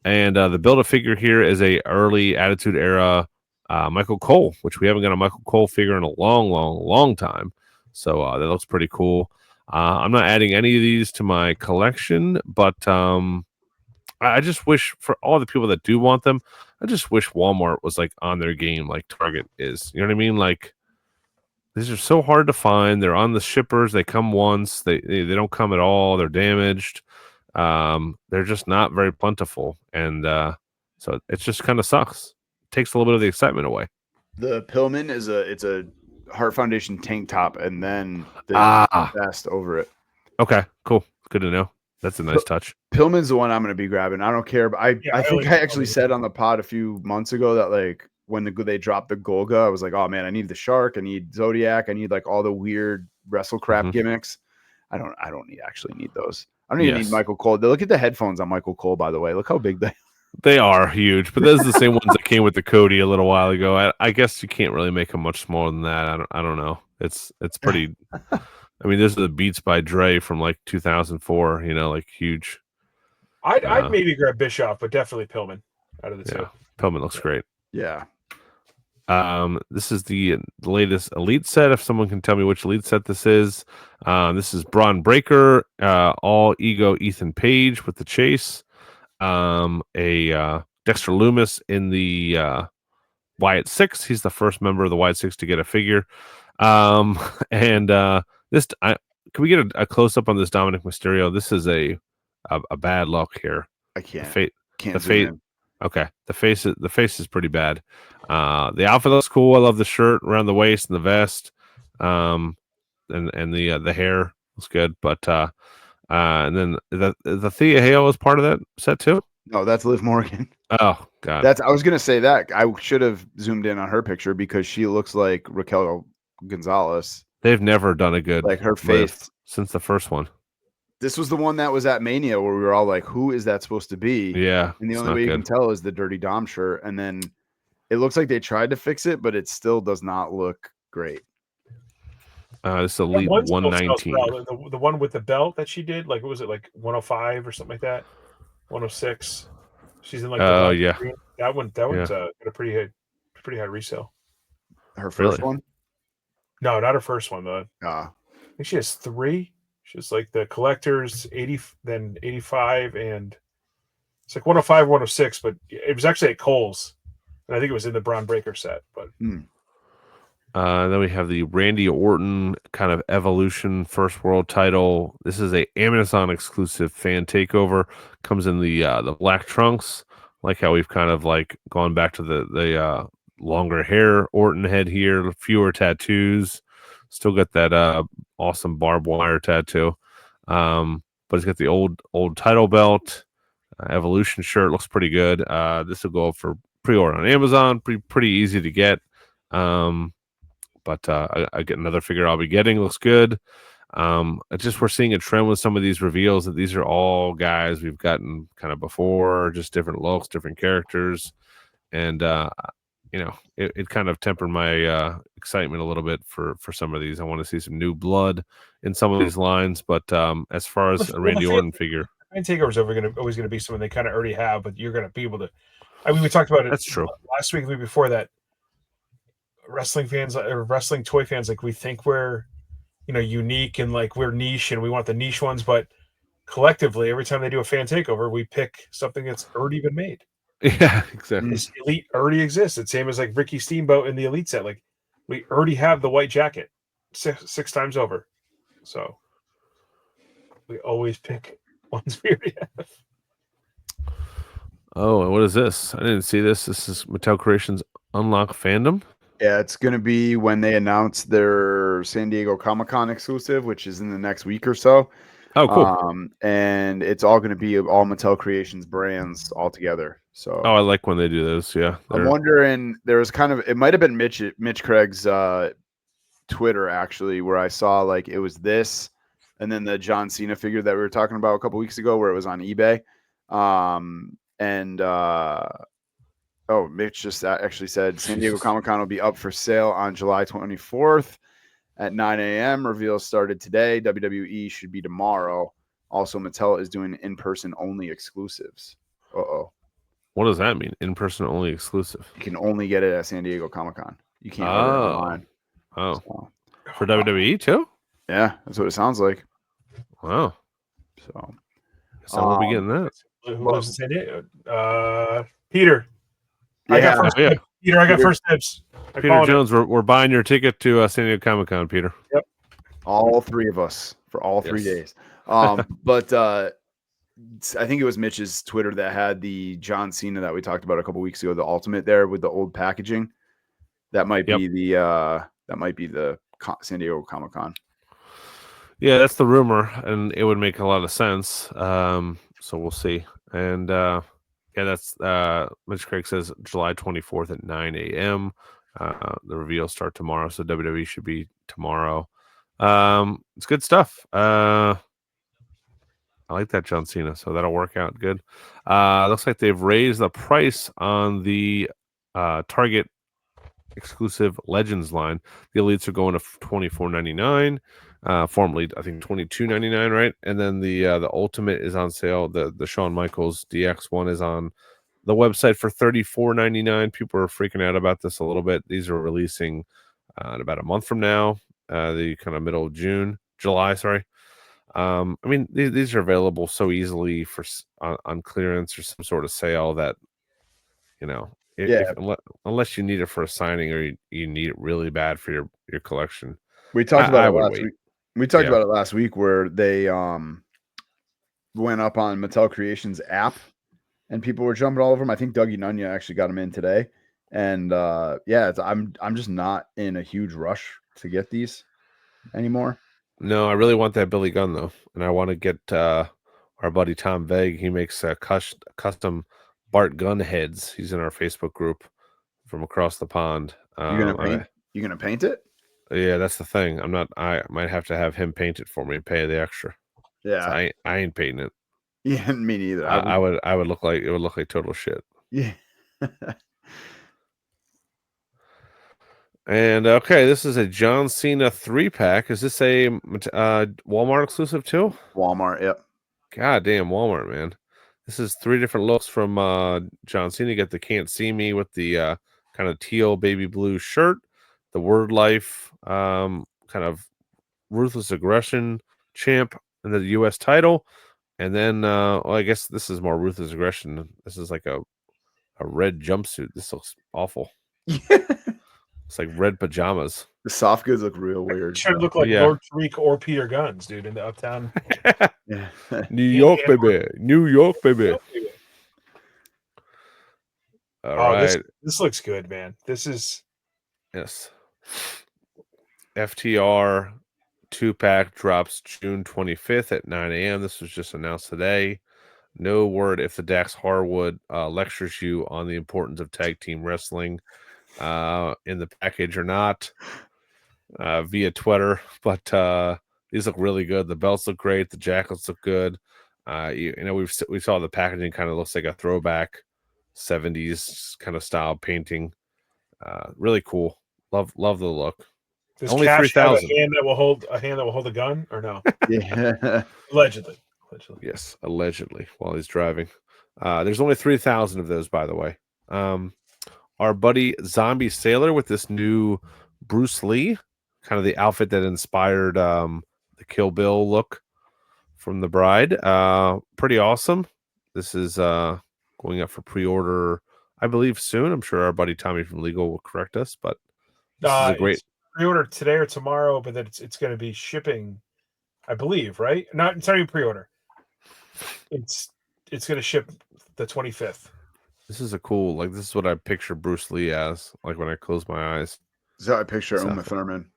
And the Build-A-Figure here is a early Attitude Era Michael Cole, which we haven't got a Michael Cole figure in a long time. So that looks pretty cool. I'm not adding any of these to my collection, but I just wish for all the people that do want them, I just wish Walmart was on their game like Target is. You know what I mean? These are so hard to find. They're on the shippers. They come once. They don't come at all. They're damaged. They're just not very plentiful, and so it just kind of sucks. It takes a little bit of the excitement away. The Pillman is a Heart Foundation tank top, and then the vest over it. Okay, cool, good to know. That's a nice touch. Pillman's the one I'm going to be grabbing. I don't care, but I think I actually said on the pod a few months ago that when they dropped the Golga, I was like, oh man, I need the Shark, I need Zodiac, I need all the weird wrestle crap gimmicks. I don't actually need those. I don't even need Michael Cole. Look at the headphones on Michael Cole, by the way. Look how big they are. Huge, but those are the same ones that came with the Cody a little while ago. I guess you can't really make them much smaller than that. I don't know. It's pretty. I mean, those are the Beats by Dre from 2004. Huge. I'd maybe grab Bischoff, but definitely Pillman out of the two. Pillman looks great. Yeah. This is the latest Elite set. If someone can tell me which Elite set this is. This is Braun Breaker, all Ego Ethan Page with the chase. Dexter Loomis in the Wyatt 6. He's the first member of the Wyatt 6 to get a figure. And can we get a close up on this Dominic Mysterio? This is a bad look here. I can't. The face. Okay, the face is pretty bad. The outfit looks cool. I love the shirt around the waist and the vest. And the hair looks good. But and then the Thea Hale is part of that set too. No, that's Liv Morgan. Oh God, I was gonna say that. I should have zoomed in on her picture because she looks like Raquel Gonzalez. They've never done a good her face since the first one. This was the one that was at Mania where we were all like, "Who is that supposed to be?" Yeah, and the only way you can tell is the Dirty Dom shirt, and then it looks like they tried to fix it, but it still does not look great. This Elite 119. The one with the belt that she did, like, what was it, like 105 or something like that? 106. She's in like yeah. Green. That one's got a pretty high resale. Her first one? No, not her first one though. I think she has 3. She's like the collector's 80, then 85, and it's like 105, 106, but it was actually at Kohl's. And I think it was in the Braun Breaker set. But then we have the Randy Orton kind of Evolution First World title. This is a Amazon exclusive fan takeover. Comes in the black trunks. Like how we've kind of like gone back to the longer hair Orton head here, fewer tattoos. Still got that awesome barbed wire tattoo. But it's got the old title belt. Evolution shirt looks pretty good. This will go up for pre-order on Amazon. Pretty easy to get. But I get another figure I'll be getting. Looks good. We're seeing a trend with some of these reveals that these are all guys we've gotten kind of before, just different looks, different characters. And it kind of tempered my excitement a little bit for some of these. I want to see some new blood in some of these lines, but as far as a Randy Orton figure, fan takeovers are always going to be something they kind of already have, but you're going to be able to. I mean, we talked about it. That's true. Last week, the week before that, wrestling fans or wrestling toy fans, like, we think we're unique and like we're niche and we want the niche ones, but collectively, every time they do a fan takeover, we pick something that's already been made. Yeah, exactly. This Elite already exists. It's same as like Ricky Steamboat in the Elite set. Like, we already have the white jacket six times over. So we always pick ones we already have. Oh, and what is this? I didn't see this. This is Mattel Creations Unlock Fandom. Yeah, it's going to be when they announce their San Diego Comic-Con exclusive, which is in the next week or so. Oh, cool. And it's all going to be all Mattel Creations brands all together. So, I like when they do this. Yeah, I'm wondering. There was it might have been Mitch Craig's Twitter actually, where I saw like it was this, and then the John Cena figure that we were talking about a couple weeks ago, where it was on eBay. Mitch just actually said San Diego Comic-Con will be up for sale on July 24th at 9 a.m. Reveals started today. WWE should be tomorrow. Also, Mattel is doing in-person only exclusives. What does that mean? In-person only exclusive? You can only get it at San Diego Comic-Con. You can't order it online. For WWE too? Yeah, that's what it sounds like. Wow. So, I will be getting that. Who lives in San Diego? Peter. Yeah. I got first. Yeah. Peter, I got first tips. Peter Jones, we're buying your ticket to San Diego Comic-Con, Peter. Yep. All 3 of us for all 3 days. But I think it was Mitch's Twitter that had the John Cena that we talked about a couple weeks ago, the Ultimate there with the old packaging. That might be the San Diego Comic-Con. Yeah, that's the rumor, and it would make a lot of sense. So we'll see. And that's Mitch Craig says July 24th at 9 a.m. The reveals start tomorrow, so WWE should be tomorrow. It's good stuff. I like that John Cena, so that'll work out good. Looks like they've raised the price on the Target exclusive Legends line. The Elites are going to $24.99. Formerly, I think $22.99, right? And then the Ultimate is on sale. The Shawn Michaels DX one is on the website for $34.99. People are freaking out about this a little bit. These are releasing in about a month from now, the kind of middle of July, sorry. I mean, these are available so easily for on clearance or some sort of sale that, you know, unless you need it for a signing or you need it really bad for your collection. We talked about it would last wait. week. We talked about it last week where they went up on Mattel Creations app and people were jumping all over them. I think Dougie Nunya actually got them in today. And I'm just not in a huge rush to get these anymore. No, I really want that Billy Gunn though, and I want to get our buddy Tom Veg. He makes custom Bart Gunn heads. He's in our Facebook group from across the pond. You're gonna paint? You gonna paint it? Yeah, that's the thing. I might have to have him paint it for me and pay the extra. Yeah, so I ain't painting it. Yeah, me neither. I would look like it would look like total shit. Yeah. And okay, this is a John Cena 3-pack. Is this a Walmart exclusive too? Walmart, yep. God damn Walmart, man. This is 3 different looks from John Cena. You get the Can't See Me with the kind of teal baby blue shirt, the Word Life kind of ruthless aggression champ and the US title. And then I guess this is more ruthless aggression. This is like a red jumpsuit. This looks awful. It's like red pajamas. The soft goods look real weird. Should look like Lord Tariq or Peter Guns, dude, in the Uptown. New York, baby. New York, baby. All right. This looks good, man. This is FTR 2-pack drops June 25th at 9 a.m. This was just announced today. No word if the Dax Harwood lectures you on the importance of tag team wrestling in the package or not via Twitter, but these look really good. The belts look great. The jackets look good. We saw the packaging kind of looks like a throwback 70s kind of style painting. Really cool. Love the look. Does Only Cash have 3,000. a hand that will hold a gun or no? Yeah. Allegedly. Yes, allegedly while he's driving. There's only 3,000 of those, by the way. Our buddy Zombie Sailor with this new Bruce Lee, kind of the outfit that inspired the Kill Bill look from The Bride. Pretty awesome. This is going up for pre-order, I believe, soon. I'm sure our buddy Tommy from Legal will correct us, but this is a great pre-order today or tomorrow, but then it's going to be shipping, I believe, right? It's not even pre-order. It's going to ship the 25th. This is a cool, like, this is what I picture Bruce Lee as, like, when I close my eyes. This is how I picture Uma Thurman.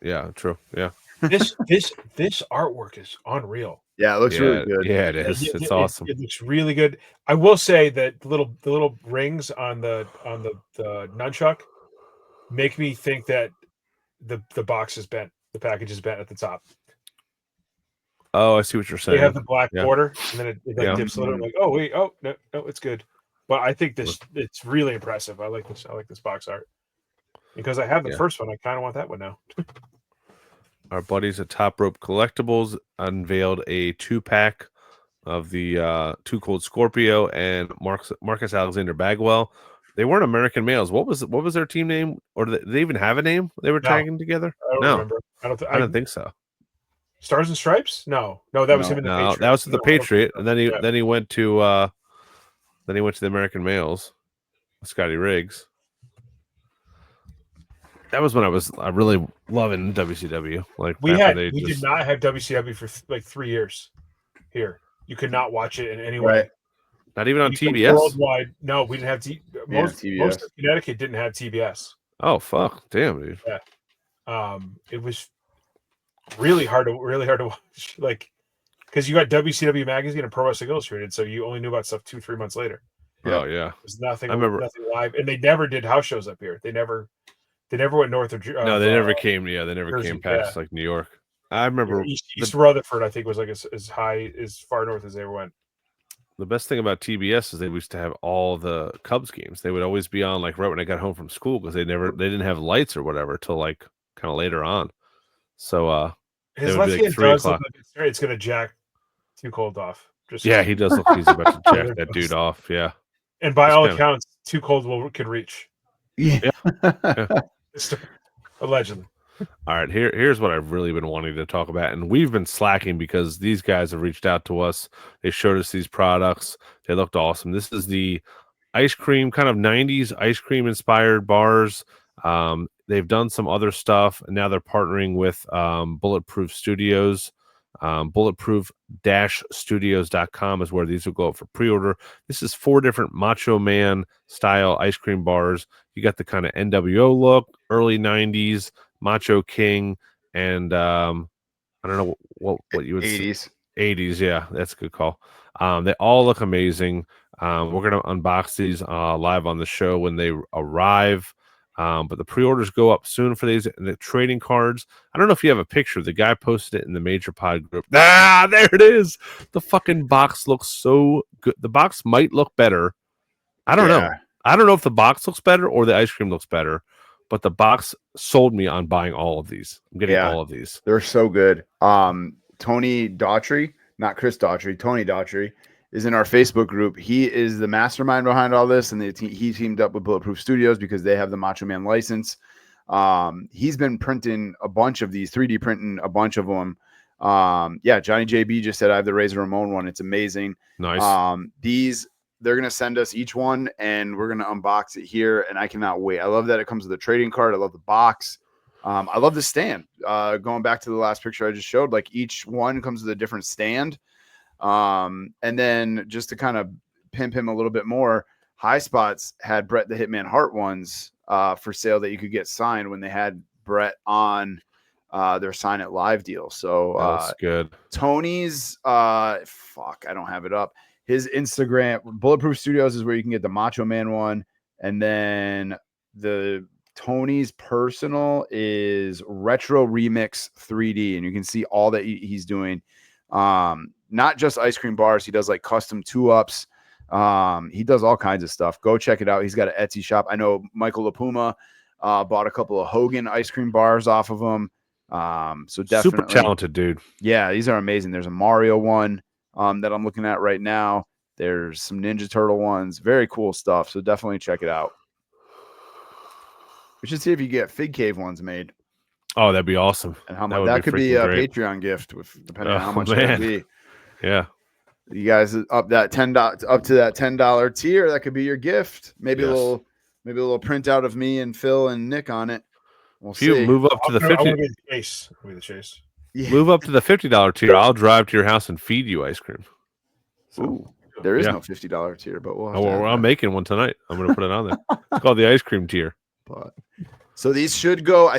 Yeah, true. Yeah. This artwork is unreal. Yeah, it looks really good. Yeah, it is. It's awesome. It looks really good. I will say that the little rings on the nunchuck make me think that the box is bent. The package is bent at the top. Oh, I see what you're saying. They have the black border, and then it dips a little. I'm like, oh wait, no, it's good. But I think it's really impressive. I like this. I like this box art because I have the first one. I kind of want that one now. Our buddies at Top Rope Collectibles unveiled a 2-pack of the Too Cold Scorpio and Marcus Alexander Bagwell. They weren't American males. What was their team name? Or did they even have a name? They were tagging together. I don't remember. I don't think so. Stars and Stripes? No, that was him in the Patriot. That was the Patriot, and then he went to the American Males, Scotty Riggs. That was when I really loving WCW. Like we did not have WCW for like 3 years here. You could not watch it in any way. Right. Not even on TBS. Worldwide, no, we didn't have most of Connecticut didn't have TBS. Oh fuck, damn, dude. Yeah, it was really hard to watch, like, because you got WCW magazine and Pro Wrestling Illustrated, so you only knew about stuff 2-3 months later. Oh yeah, there's nothing. I remember nothing live, and they never did house shows up here. They never went north of. No, they never came. Yeah, they never Jersey, came past like New York. I remember East Rutherford. I think was like as high as far north as they ever went. The best thing about TBS is they used to have all the Cubs games. They would always be on like right when I got home from school because they didn't have lights or whatever till like kind of later on. So his left hand does look like it's gonna jack Too Cold off. He does look like he's about to jack that dude off. Yeah. And by Just all kinda- accounts, Too Cold could reach. Yeah. Allegedly. All right, here's what I've really been wanting to talk about, and we've been slacking because these guys have reached out to us. They showed us these products. They looked awesome. This is the ice cream, kind of 90s ice cream inspired bars. They've done some other stuff, and now they're partnering with Bulletproof Studios. Bulletproof-studios.com is where these will go up for pre-order. This is 4 different Macho Man style ice cream bars. You got the kind of NWO look, early 90s, Macho King, and I don't know what you would 80s. say. 80s, yeah, that's a good call. They all look amazing. We're gonna unbox these live on the show when they arrive. But the pre-orders go up soon for these. And the trading cards, I don't know if you have a picture. The guy posted it in the Major Pod group. Ah, there it is. The fucking box looks so good. The box might look better. I don't know. I don't know if the box looks better or the ice cream looks better, but the box sold me on buying all of these. I'm getting all of these. They're so good. Tony Daughtry, not Chris Daughtry, Tony Daughtry is in our Facebook group. He is the mastermind behind all this, and he teamed up with Bulletproof Studios because they have the Macho Man license. He's been printing a bunch of these, 3D printing a bunch of them. Johnny JB just said I have the Razor Ramon one. It's amazing. Nice. They're gonna send us each one, and we're gonna unbox it here. And I cannot wait. I love that it comes with a trading card. I love the box. I love the stand. Going back to the last picture I just showed, like each one comes with a different stand. And then just to kind of pimp him a little bit more, High Spots had Bret the Hitman Hart ones for sale that you could get signed when they had Bret on their Sign It Live deal. So that's good. Tony's I don't have it up. His Instagram, Bulletproof Studios, is where you can get the Macho Man one, and then the Tony's personal is Retro Remix 3D, and you can see all that he's doing. Not just ice cream bars. He does like custom 2-ups. He does all kinds of stuff. Go check it out. He's got an Etsy shop. I know Michael LaPuma bought a couple of Hogan ice cream bars off of him. So definitely super talented dude. Yeah, these are amazing. There's a Mario one that I'm looking at right now. There's some Ninja Turtle ones. Very cool stuff. So definitely check it out. We should see if you get Fig Cave ones made. Oh, that'd be awesome. And how much that could be a Patreon gift, depending on how much that would be. Yeah. You guys up to that $10 tier, that could be your gift. Maybe a little printout of me and Phil and Nick on it. We'll see. You move up to the 50. I want to be the chase. Yeah. Move up to the $50 tier. I'll drive to your house and feed you ice cream. So, ooh, there is no $50 tier, but I'm making one tonight. I'm going to put it on there. It's called the ice cream tier. But so these should go. I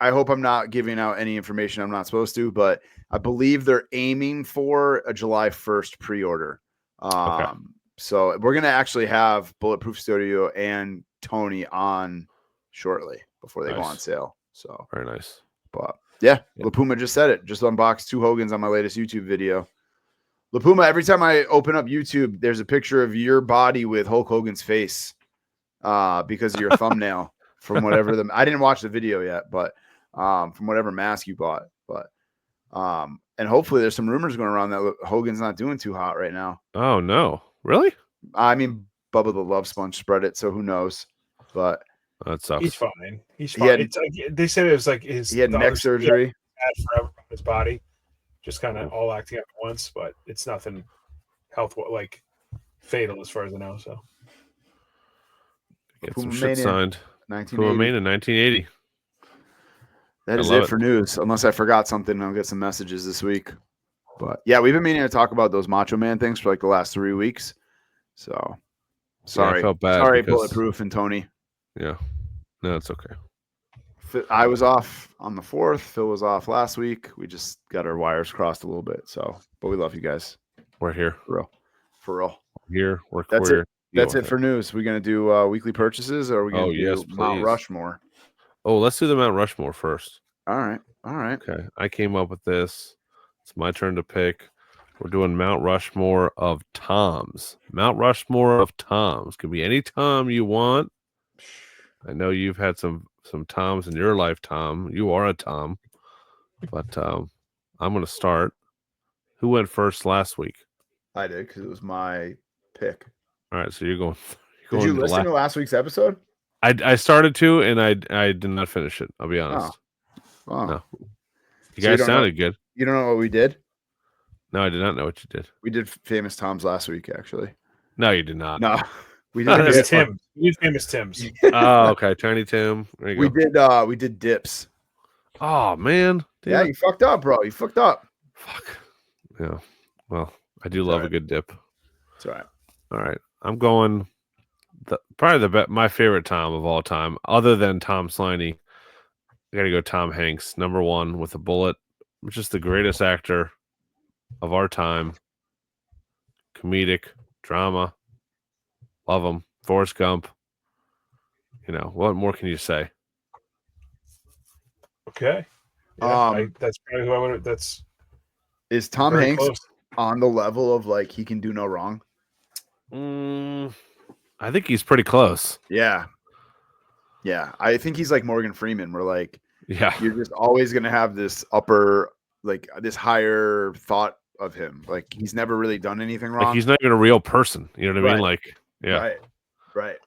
hope I'm not giving out any information I'm not supposed to, but I believe they're aiming for a July 1st pre-order. Okay. So we're going to actually have Bulletproof Studio and Tony on shortly before they go on sale. So very nice. But yeah, LaPuma just said it. Just unboxed 2 Hogans on my latest YouTube video. LaPuma, every time I open up YouTube, there's a picture of your body with Hulk Hogan's face because of your thumbnail from whatever I didn't watch the video yet, but from whatever mask you bought. But and hopefully there's some rumors going around that Hogan's not doing too hot right now. Oh no, really? I mean, Bubba the Love Sponge spread it, so who knows? But that sucks. He's fine. He's fine. They said it was like he had neck surgery. Had forever on his body, just kind of all acting up at once, but it's nothing health like fatal as far as I know. So get some shit signed. Puma Mania in 1980. That is it for news. Unless I forgot something, I'll get some messages this week. But yeah, we've been meaning to talk about those Macho Man things for like the last 3 weeks. So sorry, I felt bad. Sorry, Bulletproof and Tony. Yeah, no, it's okay. I was off on the 4th. Phil was off last week. We just got our wires crossed a little bit. So, but we love you guys. We're here. For real. Here. We're That's queer. it. That's it for news. We're gonna do weekly purchases, or are we gonna do Mount Rushmore? Oh, let's do the Mount Rushmore first. All right. Okay, I came up with this. It's my turn to pick. We're doing Mount Rushmore of Toms. Mount Rushmore of Toms. Could be any Tom you want. I know you've had some Toms in your life, Tom. You are a Tom. But I'm going to start. Who went first last week? I did because it was my pick. All right, so you're going. Did you listen to last week's episode? I started to, and I did not finish it. I'll be honest. Oh. No. You guys sounded good. You don't know what we did? No, I did not know what you did. We did Famous Tom's last week, actually. No, you did not. No, we It was did. Tim. We did Famous Tim's. Oh, okay, Tiny Tim. There you go. We did dips. Oh man. Damn Yeah, it. you fucked up, bro. You fucked up. Fuck. Yeah. Well, I do love a good dip. That's all right. All right, I'm going. Probably my favorite Tom of all time, other than Tom Sliney. I got to go Tom Hanks, number one with a bullet, which is the greatest actor of our time. Comedic, drama, love him. Forrest Gump. You know, what more can you say? Okay. Yeah, that's probably who I would. Is Tom very Hanks close. on the level of like he can do no wrong? I think he's pretty close. Yeah. Yeah. I think he's like Morgan Freeman, where like Yeah. you're just always gonna have this upper, like this higher thought of him. Like he's never really done anything wrong. Like he's not even a real person. You know what I mean? Like, yeah. Right.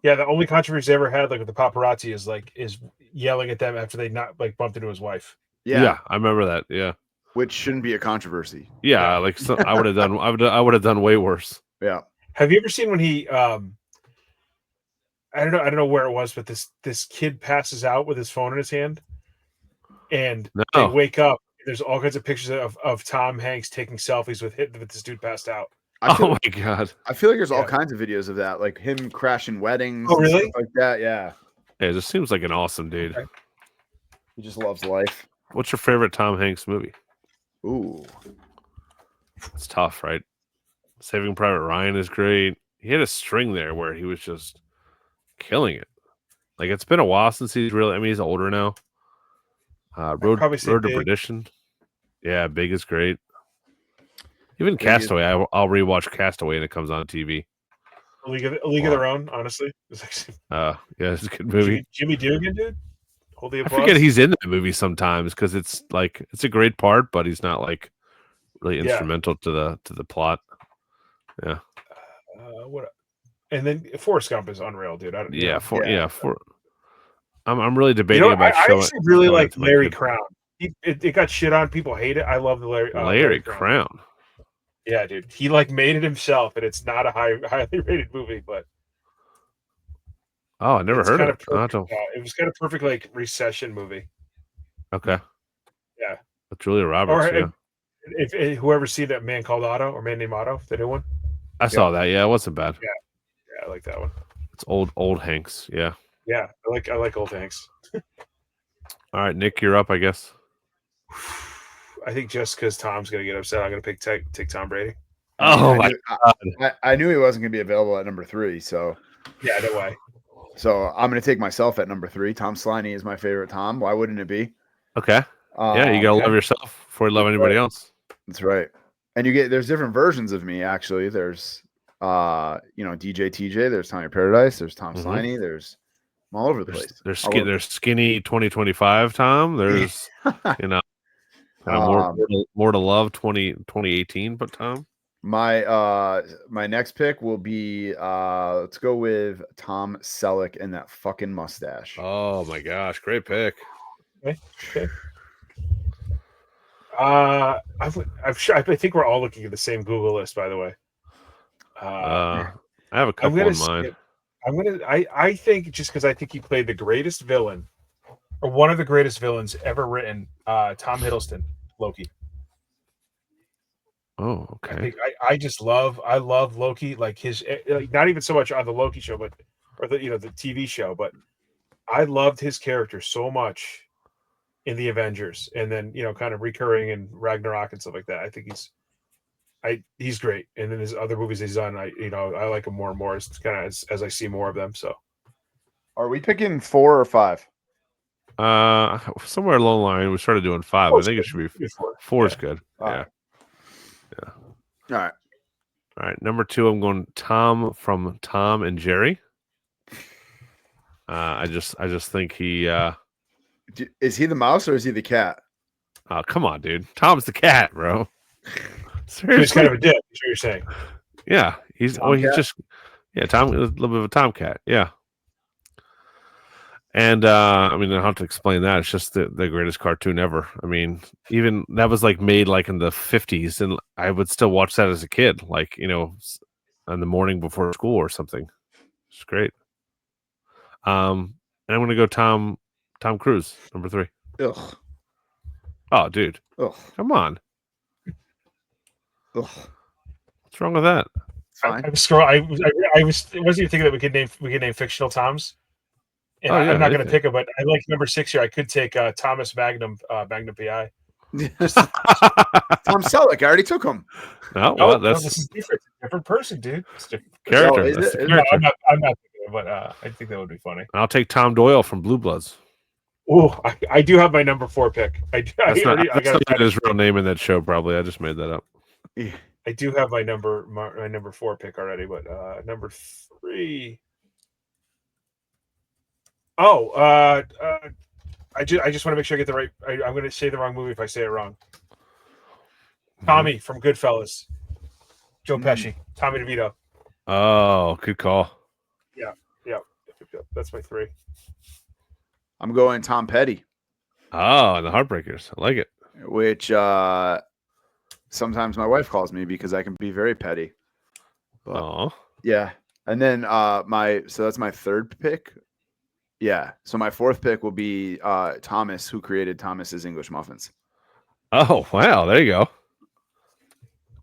Yeah, the only controversy I ever had, like with the paparazzi, is yelling at them after they not like bumped into his wife. Yeah, I remember that. Yeah, which shouldn't be a controversy. Yeah, like I would have done. I would have done way worse. Yeah. Have you ever seen when he? I don't know where it was, but this kid passes out with his phone in his hand, and they wake up. There's all kinds of pictures of Tom Hanks taking selfies with this dude passed out. Oh my god! I feel like there's all kinds of videos of that, like him crashing weddings. Oh, really? And stuff like that. Yeah. Yeah, it just seems like an awesome dude. He just loves life. What's your favorite Tom Hanks movie? Ooh, it's tough, right? Saving Private Ryan is great. He had a string there where he was just killing it. Like it's been a while since he's really. I mean, he's older now. Road to Perdition. Yeah, Big is great. Even Castaway, I'll rewatch Castaway and it comes on TV. A League of Their Own, honestly. It's actually, yeah, it's a good movie. Jimmy Dugan, dude. Hold the applause. I forget he's in that movie sometimes because it's a great part, but he's not like really instrumental to the plot. Yeah. And then Forrest Gump is unreal, dude. I'm really debating about. I actually really like Larry Crown. It got shit on. People hate it. I love the Larry Crown. Yeah, dude. He made it himself, and it's not a highly rated movie, but I never heard of it. It was kind of perfect, like recession movie. Okay. Yeah. With Julia Roberts. Or, if whoever see that Man Called Otto or Man Named Otto, the new one. I saw that. Yeah, it wasn't bad. Yeah, I like that one. It's old Hanks. Yeah. Yeah, I like old Hanks. All right, Nick, you're up, I guess. I think just because Tom's going to get upset, I'm going to take Tom Brady. Oh, my God. I knew he wasn't going to be available at number 3, so. Yeah, no way. So I'm going to take myself at number 3. Tom Sliney is my favorite Tom. Why wouldn't it be? Okay. Yeah, you got to love yourself before you love anybody else. That's right. And there's different versions of me, actually. There's, DJ TJ. There's Tommy Paradise. There's Tom Sliney. There's I'm all over the place. There's skinny 2025 Tom. There's, more to love 2018, but Tom. My next pick will be let's go with Tom Selleck and that fucking mustache. Oh my gosh, great pick. Okay. I think we're all looking at the same Google list, by the way. I have a couple in mind. I think just because I think he played the greatest villain, or one of the greatest villains ever written, Tom Hiddleston, Loki. Oh, okay. I love Loki, like his, not even so much on the Loki show, but the TV show, but I loved his character so much in the Avengers, and then kind of recurring in Ragnarok and stuff like that. I think he's great, and then his other movies he's done, I like him more and more. It's kind of as I see more of them. So, are we picking 4 or 5? Somewhere along the line we started doing 5. I think it should be 4 is good. Yeah. All right. Number 2, I'm going Tom from Tom and Jerry. I just think he. Is he the mouse or is he the cat? Oh, come on, dude. Tom's the cat, bro. Seriously. He's kind of a dick. Is what you're saying. Yeah, he's just Tom, a little bit of a tomcat. Yeah. And I mean, I don't have to explain that. It's just the greatest cartoon ever. I mean, even that was like made like in the 50s, and I would still watch that as a kid, like, you know, in the morning before school or something. It's great. And I'm gonna go Tom Cruise, number 3. Ugh. Oh, dude. Ugh. Come on. Ugh. What's wrong with that? Fine. I wasn't even thinking that we could name fictional Toms. And I'm not going to pick it, but I like number 6 here. I could take Thomas Magnum PI. Tom Selleck. I already took him. No, this is different. Different person, dude. It's different. Character. Is That's it? the No, character. I'm not thinking it, but I think that would be funny. I'll take Tom Doyle from Blue Bloods. Oh, I do have my number 4 pick. That's not his real name in that show, probably. I just made that up. I do have my number 4 pick already, but number 3. Oh, I just want to make sure I get the right. I'm going to say the wrong movie if I say it wrong. Tommy from Goodfellas. Joe Pesci. Tommy DeVito. Oh, good call. Yeah. That's my 3. I'm going Tom Petty. Oh, and the Heartbreakers. I like it. Which sometimes my wife calls me because I can be very petty. Oh. Yeah. And then so that's my 3rd pick. Yeah. So my 4th pick will be Thomas, who created Thomas's English Muffins. Oh, wow. There you go.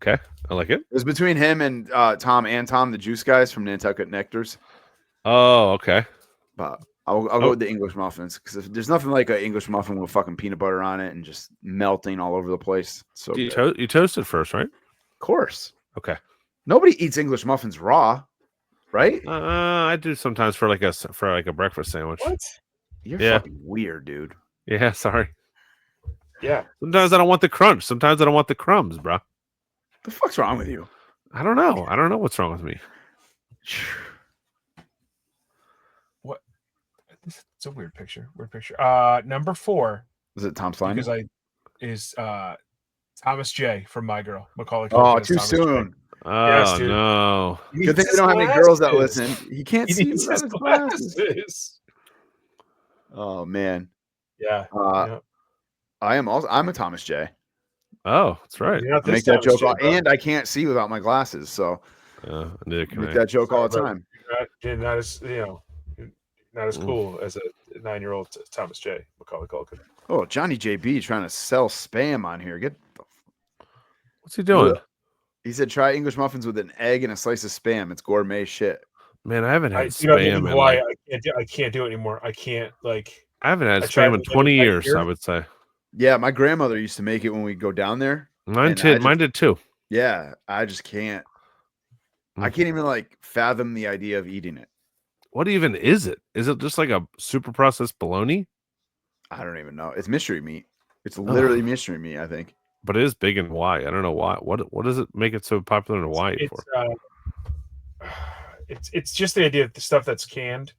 Okay. I like it. It was between him and Tom, the Juice Guys from Nantucket Nectars. Oh, okay. But I'll go with the English Muffins because there's nothing like an English muffin with fucking peanut butter on it and just melting all over the place. So you toast it first, right? Of course. Okay. Nobody eats English muffins raw, right? I do sometimes for like a breakfast sandwich. What? You're fucking weird, dude. Yeah, sorry. Yeah. Sometimes I don't want the crunch. Sometimes I don't want the crumbs, bro. The fuck's wrong with you? I don't know. I don't know what's wrong with me. What? It's a weird picture. Number 4. Is it Tom Slime? Because is Thomas J from My Girl. Macaulay Oh, Culkin too Thomas soon. J. Oh, Yes, dude. no. Good thing we don't have any girls that listen. He can't see needs without his his glasses. glasses. Oh man. Yeah. I'm a Thomas J. Oh, that's right. You're not I this make that Thomas joke, J, bro. and I can't see without my glasses, so neither can make I. that joke all the Sorry, time. You're not as not as cool as a 9-year-old Thomas J. Macaulay Culkin. Oh, Johnny JB trying to sell spam on here. What's he doing? He said, "Try English muffins with an egg and a slice of spam. It's gourmet shit." Man, I haven't had In spam in Hawaii, I can't do it anymore. I can't I haven't had spam in 20 years, I would say. Yeah, my grandmother used to make it when we go down there. Mine did too. Yeah, I just can't. I can't even fathom the idea of eating it. What even is it? Is it just like a super processed bologna? I don't even know. It's mystery meat. It's literally mystery meat, I think. But it is big in Hawaii. I don't know why. What does it make it so popular in Hawaii for? It's just the idea that the stuff that's canned,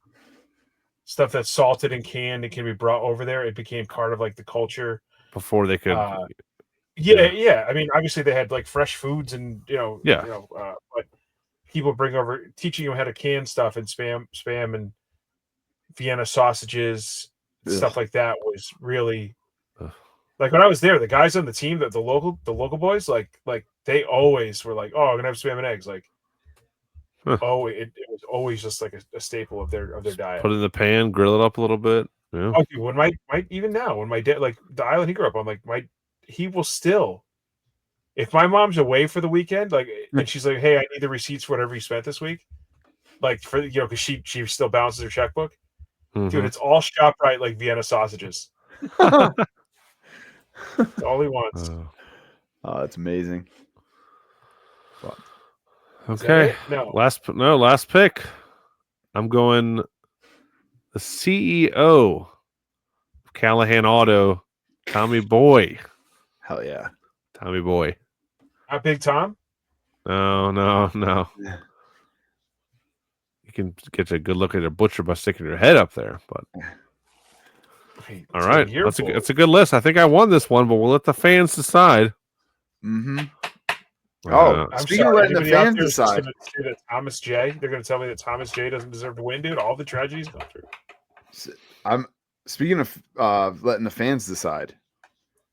stuff that's salted and canned, it can be brought over there. It became part of the culture Before they could. Yeah. I mean, obviously they had fresh foods and but people bring over teaching them how to can stuff and spam and Vienna sausages, stuff like that was really when I was there. The guys on the team, the local boys, they always were oh, I'm gonna have spam and eggs. Oh, it was always just a staple of their diet. Put it in the pan, grill it up a little bit. Yeah. Oh, dude, when even now, when my dad, the island he grew up on, he will still, if my mom's away for the weekend, and she's like, hey, I need the receipts for whatever you spent this week, for because she still balances her checkbook. Dude, it's all ShopRite Vienna sausages. That's all he wants. Oh, that's amazing. Okay. No. Last pick. I'm going the CEO of Callahan Auto, Tommy Boy. Hell yeah. Tommy Boy. Not Big Tom? No. You can get a good look at a butcher by sticking your head up there, but all right. That's a good list. I think I won this one, but we'll let the fans decide. Mm-hmm. I'm speaking of sorry, letting the anybody out fans there is just decide. gonna say that Thomas J. They're going to tell me that Thomas J. doesn't deserve to win, dude. All the tragedies gone through. I'm speaking of letting the fans decide.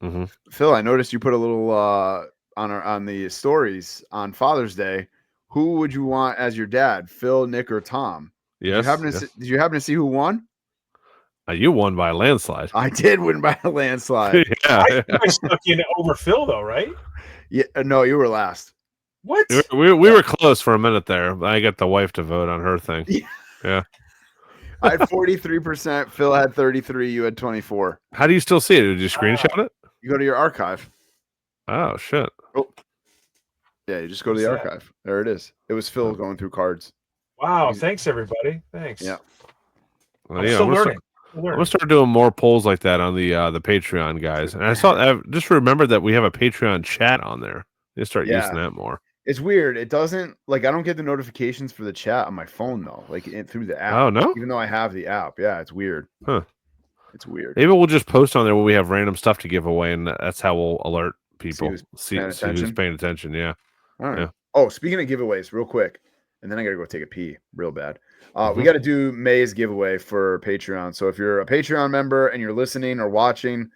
Mm-hmm. Phil, I noticed you put a little on the stories on Father's Day. Who would you want as your dad, Phil, Nick, or Tom? Yes. Did you happen to see who won? You won by a landslide. I did win by a landslide. Yeah. I stuck in over Phil though, right? Yeah, no, you were last. What? We were close for a minute there. I got the wife to vote on her thing. Yeah. I had 43%. Phil had 33. You had 24. How do you still see it? Did you screenshot it? You go to your archive. Oh shit. Oh. Yeah, you just go to the archive. There it is. It was Phil going through cards. Wow, thanks everybody. Thanks. Yeah. Well, I'm still learning. I'm gonna start doing more polls like that on the Patreon guys. And I just remembered that we have a Patreon chat on there. They start using that more. It's weird. It doesn't I don't get the notifications for the chat on my phone though, through the app. Oh no, even though I have the app. Yeah, it's weird. Huh? It's weird. Maybe we'll just post on there when we have random stuff to give away, and that's how we'll alert people. See who's paying attention. Yeah. All right. Yeah. Oh, speaking of giveaways, real quick, and then I gotta go take a pee real bad. We got to do May's giveaway for Patreon. So if you're a Patreon member and you're listening or watching,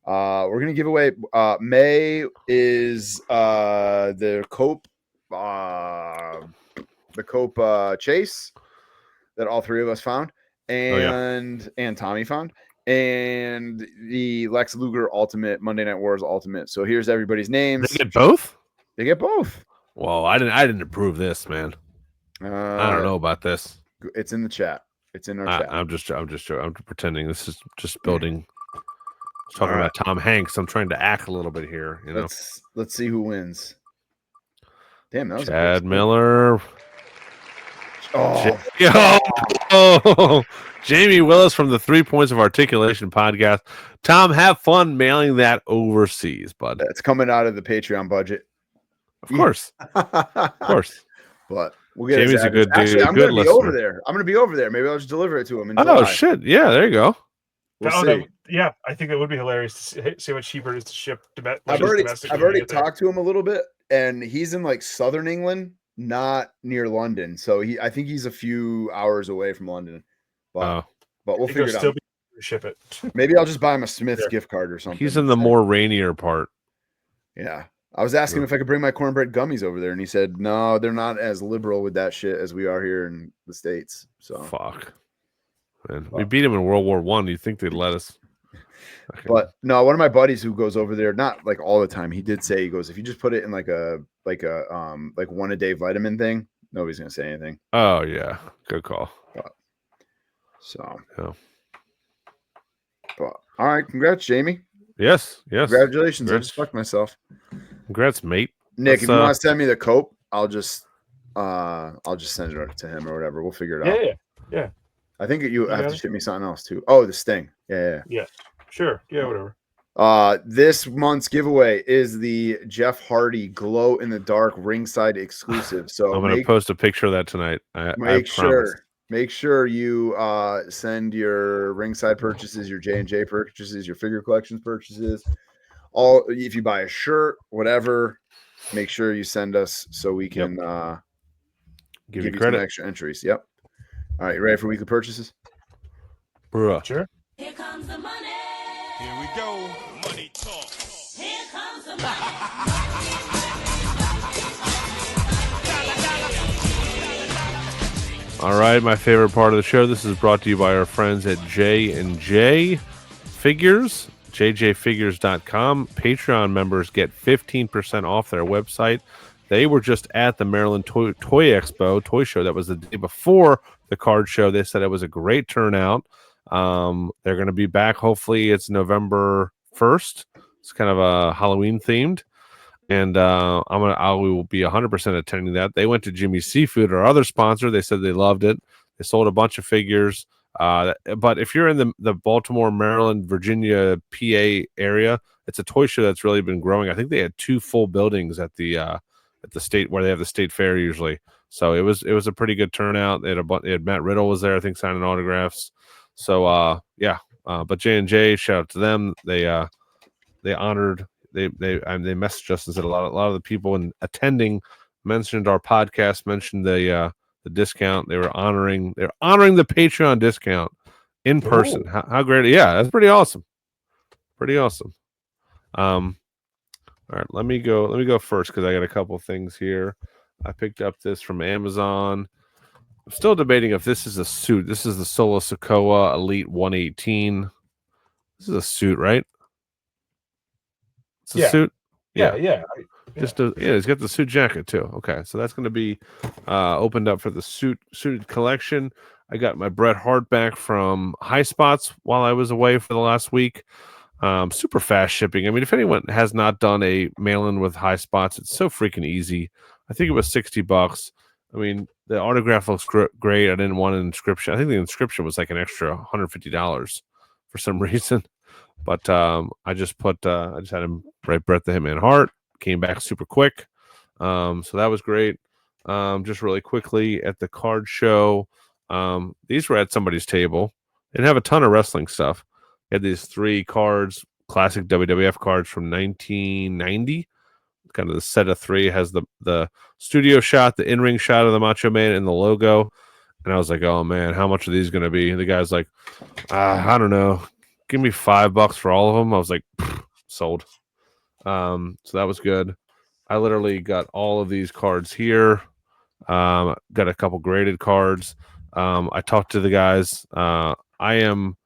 we're gonna give away. May is the Cope Chase that all three of us found, and Tommy found, and the Lex Luger Ultimate Monday Night Wars Ultimate. So here's everybody's names. They get both. They get both. Well, I didn't approve this, man. I don't know about this. It's in the chat. It's in our chat. I'm pretending. This is just building. Talking about Tom Hanks. I'm trying to act a little bit here. You know. Let's see who wins. Damn, that was Chad Miller. Oh. Jamie Willis from the 3 Points of Articulation podcast. Tom, have fun mailing that overseas, bud. It's coming out of the Patreon budget. Of course. Of course. But we'll get Jamie's a good dude. Actually, I'm going to be over there. I'm going to be over there. Maybe I'll just deliver it to him. Oh, shit. Yeah, there you go. We'll see. Yeah, I think that would be hilarious to see how much cheaper it is to ship I've already talked to him a little bit, and he's in southern England, not near London. So I think he's a few hours away from London. But we'll figure it out. Ship it. Maybe I'll just buy him a Smith's gift card or something. He's in the more rainier part. Yeah. I was asking him if I could bring my cornbread gummies over there, and he said, no, they're not as liberal with that shit as we are here in the States. So fuck. Man, we beat him in World War I. You think they'd let us? Okay. But no, one of my buddies who goes over there, not all the time, he did say, he goes, if you just put it in like one a day vitamin thing, nobody's gonna say anything. Oh yeah, good call. But all right, congrats, Jamie. Yes. Congratulations. Congrats. I just fucked myself. Congrats, mate. Nick, if you want to send me the cope, I'll just send it to him or whatever. We'll figure it out. Yeah. I think you have to ship me something else too. Oh, the Sting. Yeah. Sure. Yeah, whatever. This month's giveaway is the Jeff Hardy glow in the dark ringside exclusive. So I'm gonna post a picture of that tonight. Make sure you send your ringside purchases, your J&J purchases, your figure collections purchases. All if you buy a shirt, whatever, make sure you send us so we can give you credit. Some extra entries. Yep. All right, you ready for weekly purchases? Bruh. Sure. Here comes the money. Here we go. Money talk. Here comes the money. All right, my favorite part of the show. This is brought to you by our friends at J&J Figures, jjfigures.com. Patreon members get 15% off their website. They were just at the Maryland Toy Show. That was the day before the card show. They said it was a great turnout. They're going to be back. Hopefully it's November 1st. It's kind of a Halloween themed. And I will be 100% attending that. They went to Jimmy's Seafood, our other sponsor. They said they loved it. They sold a bunch of figures. But if you're in the Baltimore, Maryland, Virginia, PA area, it's a toy show that's really been growing. I think they had 2 full buildings at the state where they have the state fair usually. So it was a pretty good turnout. They had Matt Riddle was there, I think, signing autographs. So but J&J, shout out to them. They honored messaged us and said a lot of the people attending mentioned our podcast, mentioned the discount. They're honoring the Patreon discount in person. How great! Yeah, that's pretty awesome. Pretty awesome. All right, let me go first because I got a couple things here. I picked up this from Amazon. I'm still debating if this is a suit. This is the Solo Sokoa Elite 118. This is a suit, right? It's a suit. Yeah. He's got the suit jacket too. Okay, so that's going to be opened up for the suited collection. I got my Bret Hart back from High Spots while I was away for the last week. Super fast shipping. I mean, if anyone has not done a mail-in with High Spots, it's so freaking easy. I think it was $60. I mean, the autograph looks great. I didn't want an inscription. I think the inscription was like an extra $150 for some reason. But I just had him write Bret the Hitman Hart. Came back super quick. So that was great. Just really quickly at the card show. These were at somebody's table. They didn't have a ton of wrestling stuff. They had these 3 cards, classic WWF cards from 1990. Kind of the set of 3. It has the studio shot, the in-ring shot of the Macho Man, and the logo. And I was like, oh man, how much are these going to be? And the guy's like, I don't know. Give me $5 for all of them. I was like, sold. So that was good. I literally got all of these cards here. Got a couple graded cards. I talked to the guys. I am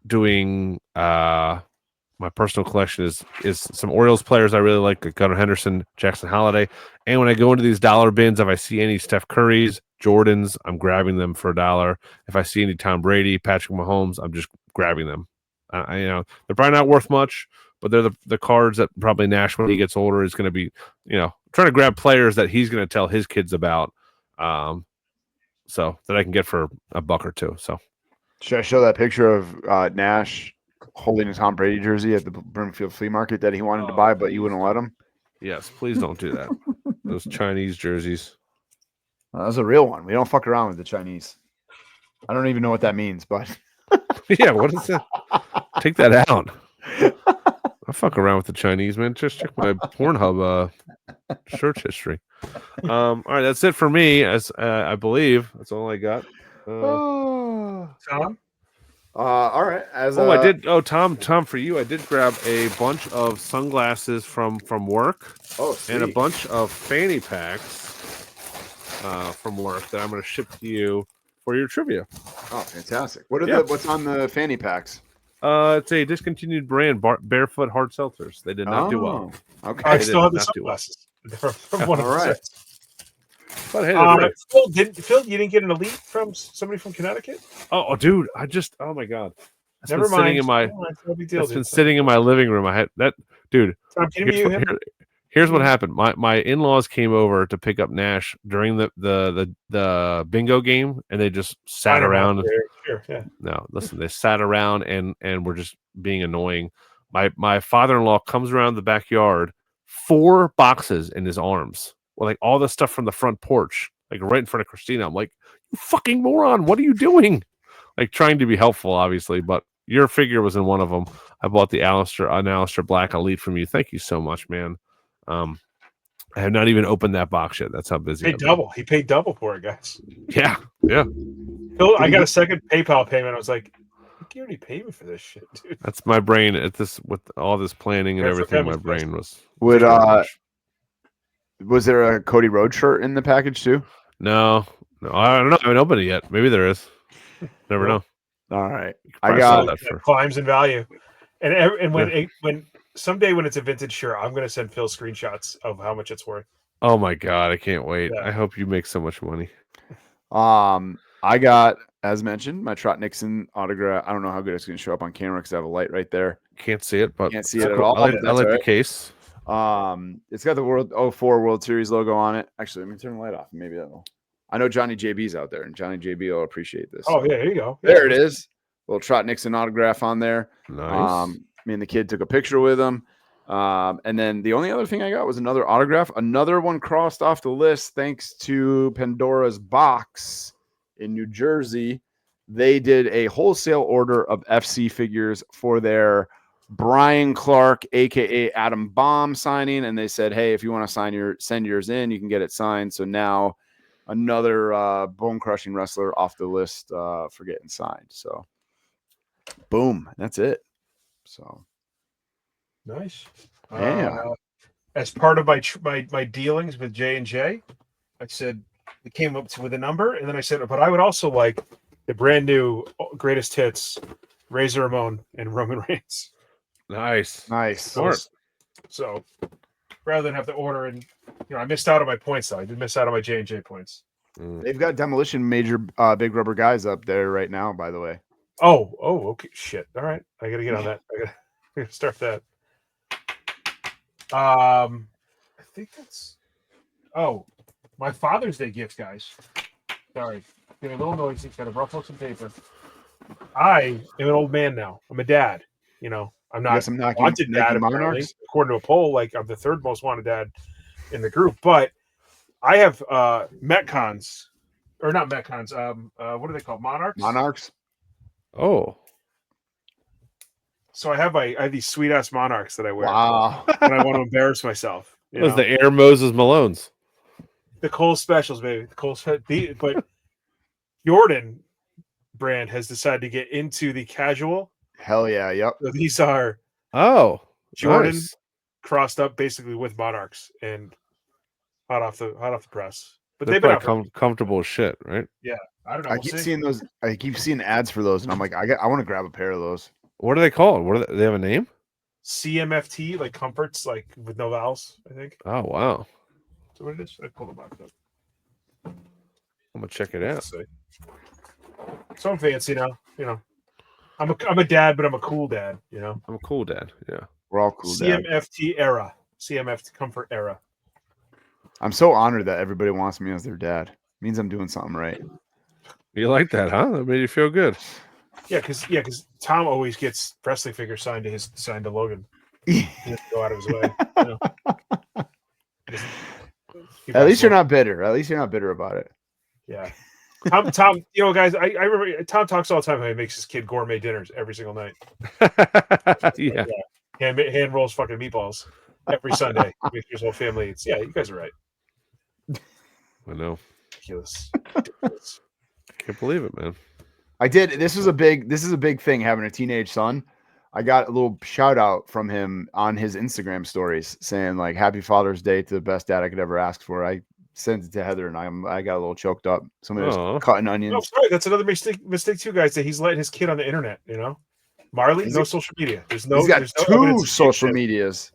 doing my personal collection is some Orioles players I really like Gunnar Henderson, Jackson Holiday. And when I go into these dollar bins, if I see any Steph Curry's, Jordans, I'm grabbing them for $1. If I see any Tom Brady, Patrick Mahomes, I'm just grabbing them. They're probably not worth much, but they're the cards that probably Nash, when he gets older, is going to be, trying to grab players that he's going to tell his kids about, so that I can get for $1 or $2. So, should I show that picture of Nash holding a Tom Brady jersey at the Brimfield Flea Market that he wanted to buy, but you wouldn't let him? Yes, please don't do that. Those Chinese jerseys. Well, that's a real one. We don't fuck around with the Chinese. I don't even know what that means, but yeah, what is that? Take that out. I fuck around with the Chinese, man. Just check my Pornhub search history. All right, that's it for me. As I believe that's all I got. Tom. All right. I did. Oh, Tom, for you, I did grab a bunch of sunglasses from work. Oh, sweet. And a bunch of fanny packs from work that I'm going to ship to you for your trivia. Oh, fantastic! What's on the fanny packs? It's a discontinued brand, Barefoot Hard Seltzers. They did not do well. Okay, I still have the sunglasses. From one of all right. But hey, Phil, you didn't get an Elite from somebody from Connecticut? Oh, dude, oh my god, that's never been mind. It's been sitting in my living room. I had that, dude. Tom, here's what happened. My in-laws came over to pick up Nash during the bingo game, and they just sat around. Sure, yeah. No, listen, they sat around and were just being annoying. My father-in-law comes around the backyard, 4 boxes in his arms, with like all the stuff from the front porch, like right in front of Christina. I'm like, you fucking moron! What are you doing? Like trying to be helpful, obviously, but your figure was in one of them. I bought the Alistair Black Elite from you. Thank you so much, man. I have not even opened that box yet. That's how busy. He paid double for it, guys. Yeah. Phil, I got a second PayPal payment. I was like, you already paid me for this shit, dude. That's my brain. With all this planning and everything, my brain was. Was there a Cody Rhodes shirt in the package too? No, I don't know. I haven't opened it yet. Maybe there is. Never know. All right, I got that climbs in value, and when someday when it's a vintage shirt, I'm going to send Phil screenshots of how much it's worth. Oh my god, I can't wait. Yeah. I hope you make so much money. I got, as mentioned, my Trot Nixon autograph. I don't know how good it's going to show up on camera because I have a light right there. Can't see it, but can't see it at all. I like the case. It's got the 04 World Series logo on it. Actually, let me turn the light off. Maybe that'll. I know Johnny JB's out there, and Johnny JB will appreciate this. Oh yeah, there you go. There it is. Little Trot Nixon autograph on there. Nice. Me and the kid took a picture with him. And then the only other thing I got was another autograph. Another one crossed off the list thanks to Pandora's Box in New Jersey. They did a wholesale order of FC figures for their Brian Clark, aka Adam Bomb, signing, and they said, "Hey, if you want to send yours in, you can get it signed." So now another bone crushing wrestler off the list for getting signed. So boom, that's it. So nice. yeah. As part of my dealings with J&J, I said it came up with a number, and then I said, but I would also like the brand new greatest hits, Razor Ramon and Roman Reigns. Nice. So rather than have to order, and I missed out on my points though. I did miss out on my J&J points. They've got Demolition Major Big Rubber Guys up there right now, by the way. Oh, okay. Shit. All right. I gotta get on that. I gotta start that. I think that's my Father's Day gift, guys. Sorry. Getting a little noisy, gotta ruffle some paper. I am an old man now. I'm a dad. I'm not wanted dad apparently, according to a poll. Like I'm the third most wanted dad in the group. But I have Metcons, or not Metcons. What are they called? Monarchs. Oh. So I have these sweet ass Monarchs that I wear. Wow. And I want to embarrass myself. Those the Air Moses Malones. The Cole specials, baby. But Jordan brand has decided to get into the casual. Hell yeah, yep. So these are Jordan nice. Crossed up basically with Monarchs and hot off the press. But they're they've been comfortable as shit, right? Yeah, I don't know. I keep seeing those. I keep seeing ads for those, and I'm like, I want to grab a pair of those. What are they called? They have a name? CMFT, like comforts, like with no vowels, I think. Oh wow. So what it is? I pulled the box up. I'm gonna check it out. So I'm fancy now, I'm a dad, but I'm a cool dad, I'm a cool dad. Yeah. We're all cool. CMFT era. CMFT comfort era. I'm so honored that everybody wants me as their dad. It means I'm doing something right. You like that, huh? That made you feel good. Yeah, because Tom always gets wrestling figures signed to Logan. He doesn't go out of his way. At least you're not bitter. At least you're not bitter about it. Yeah. Tom, guys, I remember Tom talks all the time how he makes his kid gourmet dinners every single night. Yeah. Hand rolls fucking meatballs every Sunday. Make his whole family eats. Yeah, you guys are right. I know. Ridiculous. Can't believe it, man. I did. This is a big thing having a teenage son. I got a little shout out from him on his Instagram stories saying like Happy Father's Day to the best dad I could ever ask for. I sent it to Heather and I got a little choked up. Somebody was cutting onions. Oh, sorry, that's another mistake too, guys, that he's letting his kid on the internet, Marley, no social media. He's got two social medias.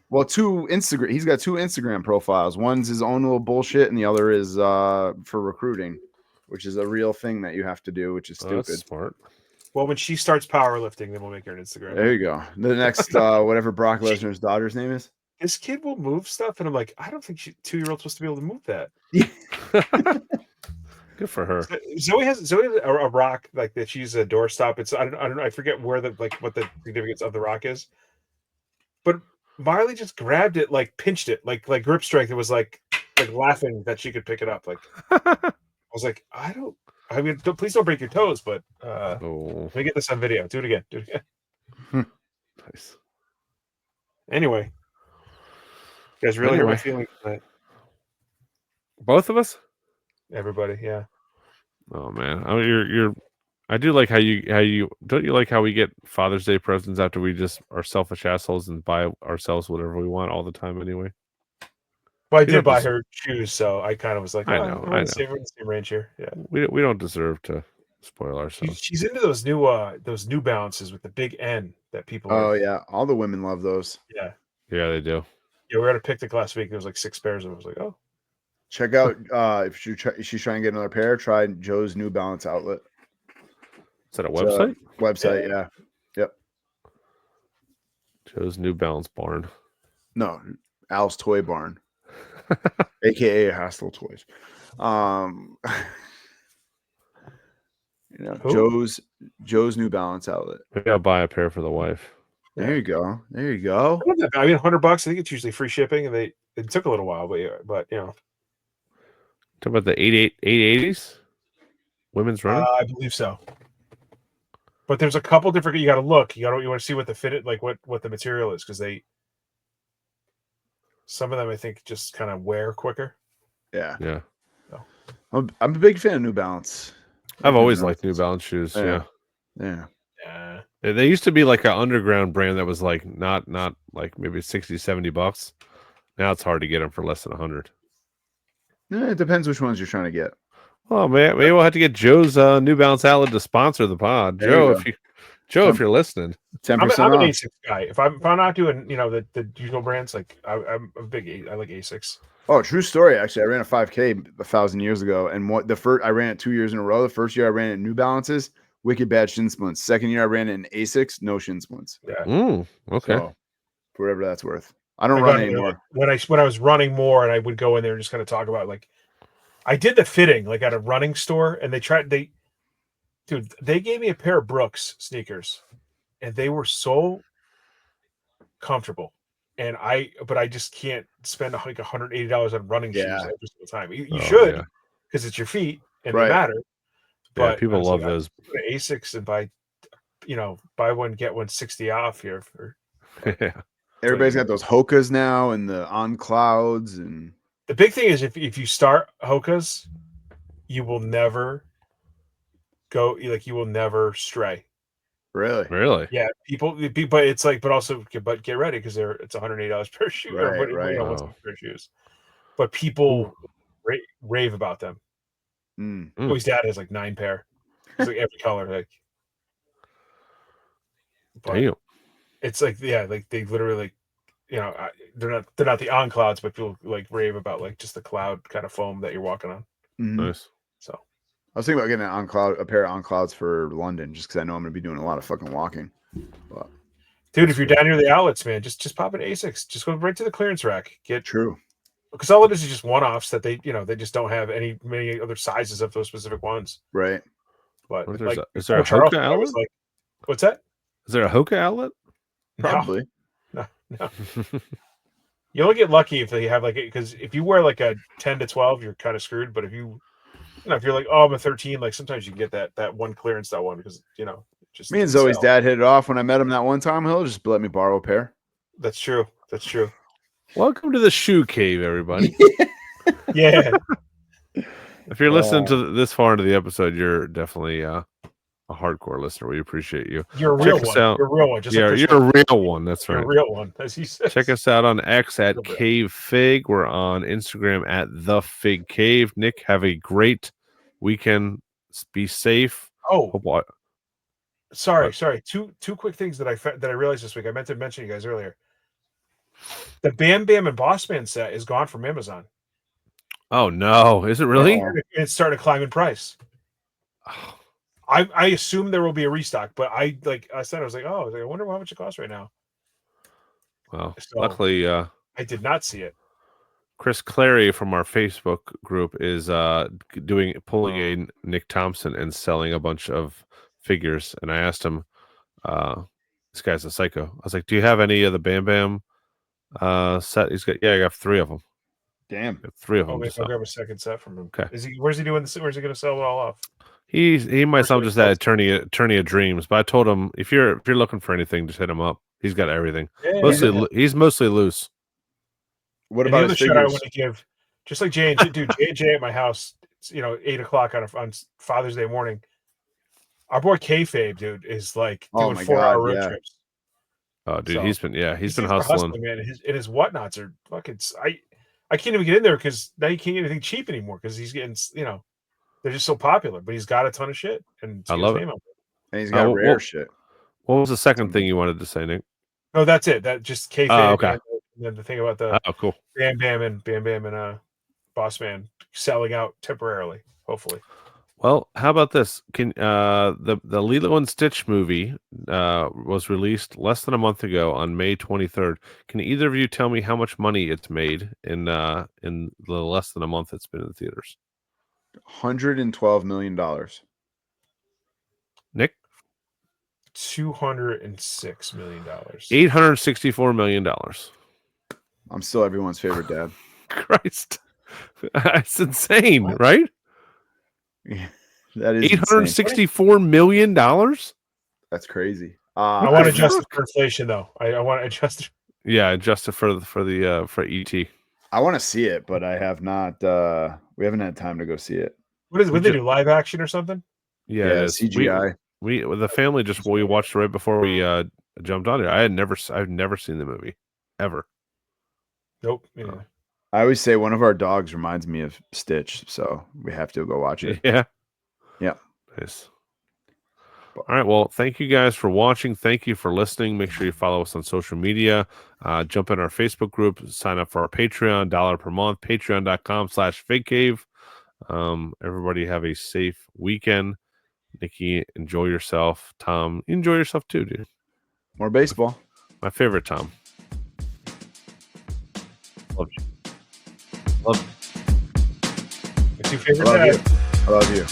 Well, two Instagram. He's got two Instagram profiles. One's his own little bullshit, and the other is for recruiting, which is a real thing that you have to do, which is stupid. That's smart. Well, when she starts powerlifting, then we'll make her an Instagram. There you go. The next whatever Brock Lesnar's daughter's name is. This kid will move stuff, and I'm like, I don't think 2-year-old's supposed to be able to move that. Good for her. Zoe has a rock like that. She's a doorstop. It's I don't know. I forget where what the significance of the rock is. But Marley just grabbed it, like pinched it, like grip strength. It was like laughing that she could pick it up. Like I was like, please don't break your toes. But let me get this on video. Do it again. Nice. Anyway, you guys really hurt my feelings tonight. Both of us. Everybody, yeah. Oh man, I do like how you don't you like how we get Father's Day presents after we just are selfish assholes and buy ourselves whatever we want all the time anyway. Well, I did buy her shoes, so I kind of was like, I know. We're in the same range here. Yeah, we don't deserve to spoil ourselves. She's into those New Balances with the big N that people. Oh yeah, all the women love those. Yeah, they do. Yeah, we were at a picnic last week. There was like 6 pairs of them. I was like, oh. Check out if she's trying to get another pair. Try Joe's New Balance outlet. Is that a website? Website, yeah. Yep. Joe's New Balance barn. No, Al's Toy Barn, aka Hostile Toys. Joe's New Balance outlet. Maybe I'll buy a pair for the wife. There you go. There you go. I mean, $100. I think it's usually free shipping, and it took a little while, but Talk about the 880s women's running. I believe so. But there's a couple different. You got to look. You want to see what the fit, like what the material is, because some of them I think just kind of wear quicker. Yeah. Yeah. So. I'm a big fan of New Balance. I've always liked New Balance shoes. Yeah. Yeah. They used to be like an underground brand that was like not like maybe 60, $70. Now it's hard to get them for less than 100. Yeah, it depends which ones you're trying to get. Oh man, maybe we'll have to get Joe's New Balance outlet to sponsor the pod. There If you're listening, 10% I'm an off. Asics guy. If I'm not doing the usual brands, like I'm a big I like Asics. Oh, true story. Actually, I ran a 5K 1,000 years ago, and I ran it 2 years in a row. The first year I ran it in New Balances, wicked bad shin splints. Second year I ran it in Asics, no shin splints. Yeah. Okay. So, for whatever that's worth. I don't run anymore. When I was running more, and I would go in there and just kind of talk about like I did the fitting like at a running store, and they gave me a pair of Brooks sneakers, and they were so comfortable. And I just can't spend like $180 on running shoes every single time. You should, because it's your feet and they matter. But people love those. Go to Asics and buy one get one 60 off here for. Yeah. Everybody's got those Hokas now and the On Clouds, and the big thing is if you start Hokas, you will never go you will never stray. Really? Yeah, but it's like, but get ready because it's $180 per shoe, right. What's per shoes. But people rave about them. His dad has like 9 pair. It's like every color, like. Damn. It's like like they literally they're not the On Clouds, but people like rave about like just the cloud kind of foam that you're walking on. Nice. So I was thinking about getting a pair of On Clouds for London, just because I know I'm going to be doing a lot of fucking walking. But, dude, if you're down near the outlets, man, just pop an Asics. Just go right to the clearance rack. True. Because all it is just one-offs that they just don't have many other sizes of those specific ones. Right. But is there a Hoka outlet? What's that? Is there a Hoka outlet? Probably. No. You only get lucky if they have because if you wear like a 10 to 12, you're kind of screwed. But if if you're like, oh, I'm a 13, like sometimes you can get that one clearance one because just me and Zoe's dad hit it off when I met him that one time. He'll just let me borrow a pair. That's true. Welcome to the Shoe Cave, everybody. Yeah. If you're listening to this far into the episode, you're definitely a hardcore listener. We appreciate you. You're a real one. You're a real one. You're a real one. That's right. You're a real one, as he says. Check us out on X at Cave Fig. We're on Instagram at The Fig Cave. Nick, have a great weekend. Be safe. Oh, sorry. Two quick things that I realized this week. I meant to mention you guys earlier. The Bam Bam and Boss Man set is gone from Amazon. Oh no! Is it really? It's starting to climb in price. I assume there will be a restock, but I was like, I wonder how much it costs right now. Well, luckily, I did not see it. Chris Clary from our Facebook group is pulling a Nick Thompson and selling a bunch of figures. And I asked him, this guy's a psycho. I was like, do you have any of the Bam Bam set? He's got, I got 3 of them. Damn, 3 of them. I'll grab a second set from him. Okay. Where's he doing this? Where's he going to sell it all off? He might sell just that attorney of dreams, but I told him if you're looking for anything, just hit him up. He's got everything. Yeah. He's mostly loose. What about the shot I want to give? Just like J&J, dude, J&J at my house. It's, 8:00 on Father's Day morning. Our boy Kayfabe, dude, is like doing 4-hour road trips. Oh, dude, he's been hustling. Man. His whatnots are fucking. I can't even get in there because now you can't get anything cheap anymore because he's getting they're just so popular. But he's got a ton of shit, and I love it. And he's got rare shit. What was the second thing you wanted to say, Nick? No, that's it. That just Kayfabe. Oh, okay. And then the thing about the cool. Bam Bam and Boss Man selling out temporarily, hopefully. Well, how about this? Can the Lilo and Stitch movie was released less than a month ago on May 23rd. Can either of you tell me how much money it's made in the less than a month it's been in the theaters? $112 million. Nick? $206 million. $864 million. I'm still everyone's favorite dad. Christ. That's insane, right? Yeah, that is $864 million? That's crazy. I want to adjust it for inflation, though. I want to adjust it. Yeah, adjust it for ET. I want to see it, but I have not. We haven't had time to go see it. Would they do live action or something? Yeah, Yeah, it is. CGI. We with the family we watched it right before we jumped on it. I've never seen the movie ever. Nope. Yeah. I always say one of our dogs reminds me of Stitch, so we have to go watch it. Yeah. Yeah. Nice. All right. Well, thank you guys for watching. Thank you for listening. Make sure you follow us on social media. Jump in our Facebook group. Sign up for our Patreon, $1 per month. Patreon.com/FigCave. Everybody have a safe weekend. Nikki, enjoy yourself. Tom, enjoy yourself too, dude. More baseball. My favorite Tom. Love you. Love you. What's your favorite I love dad? you. I love you.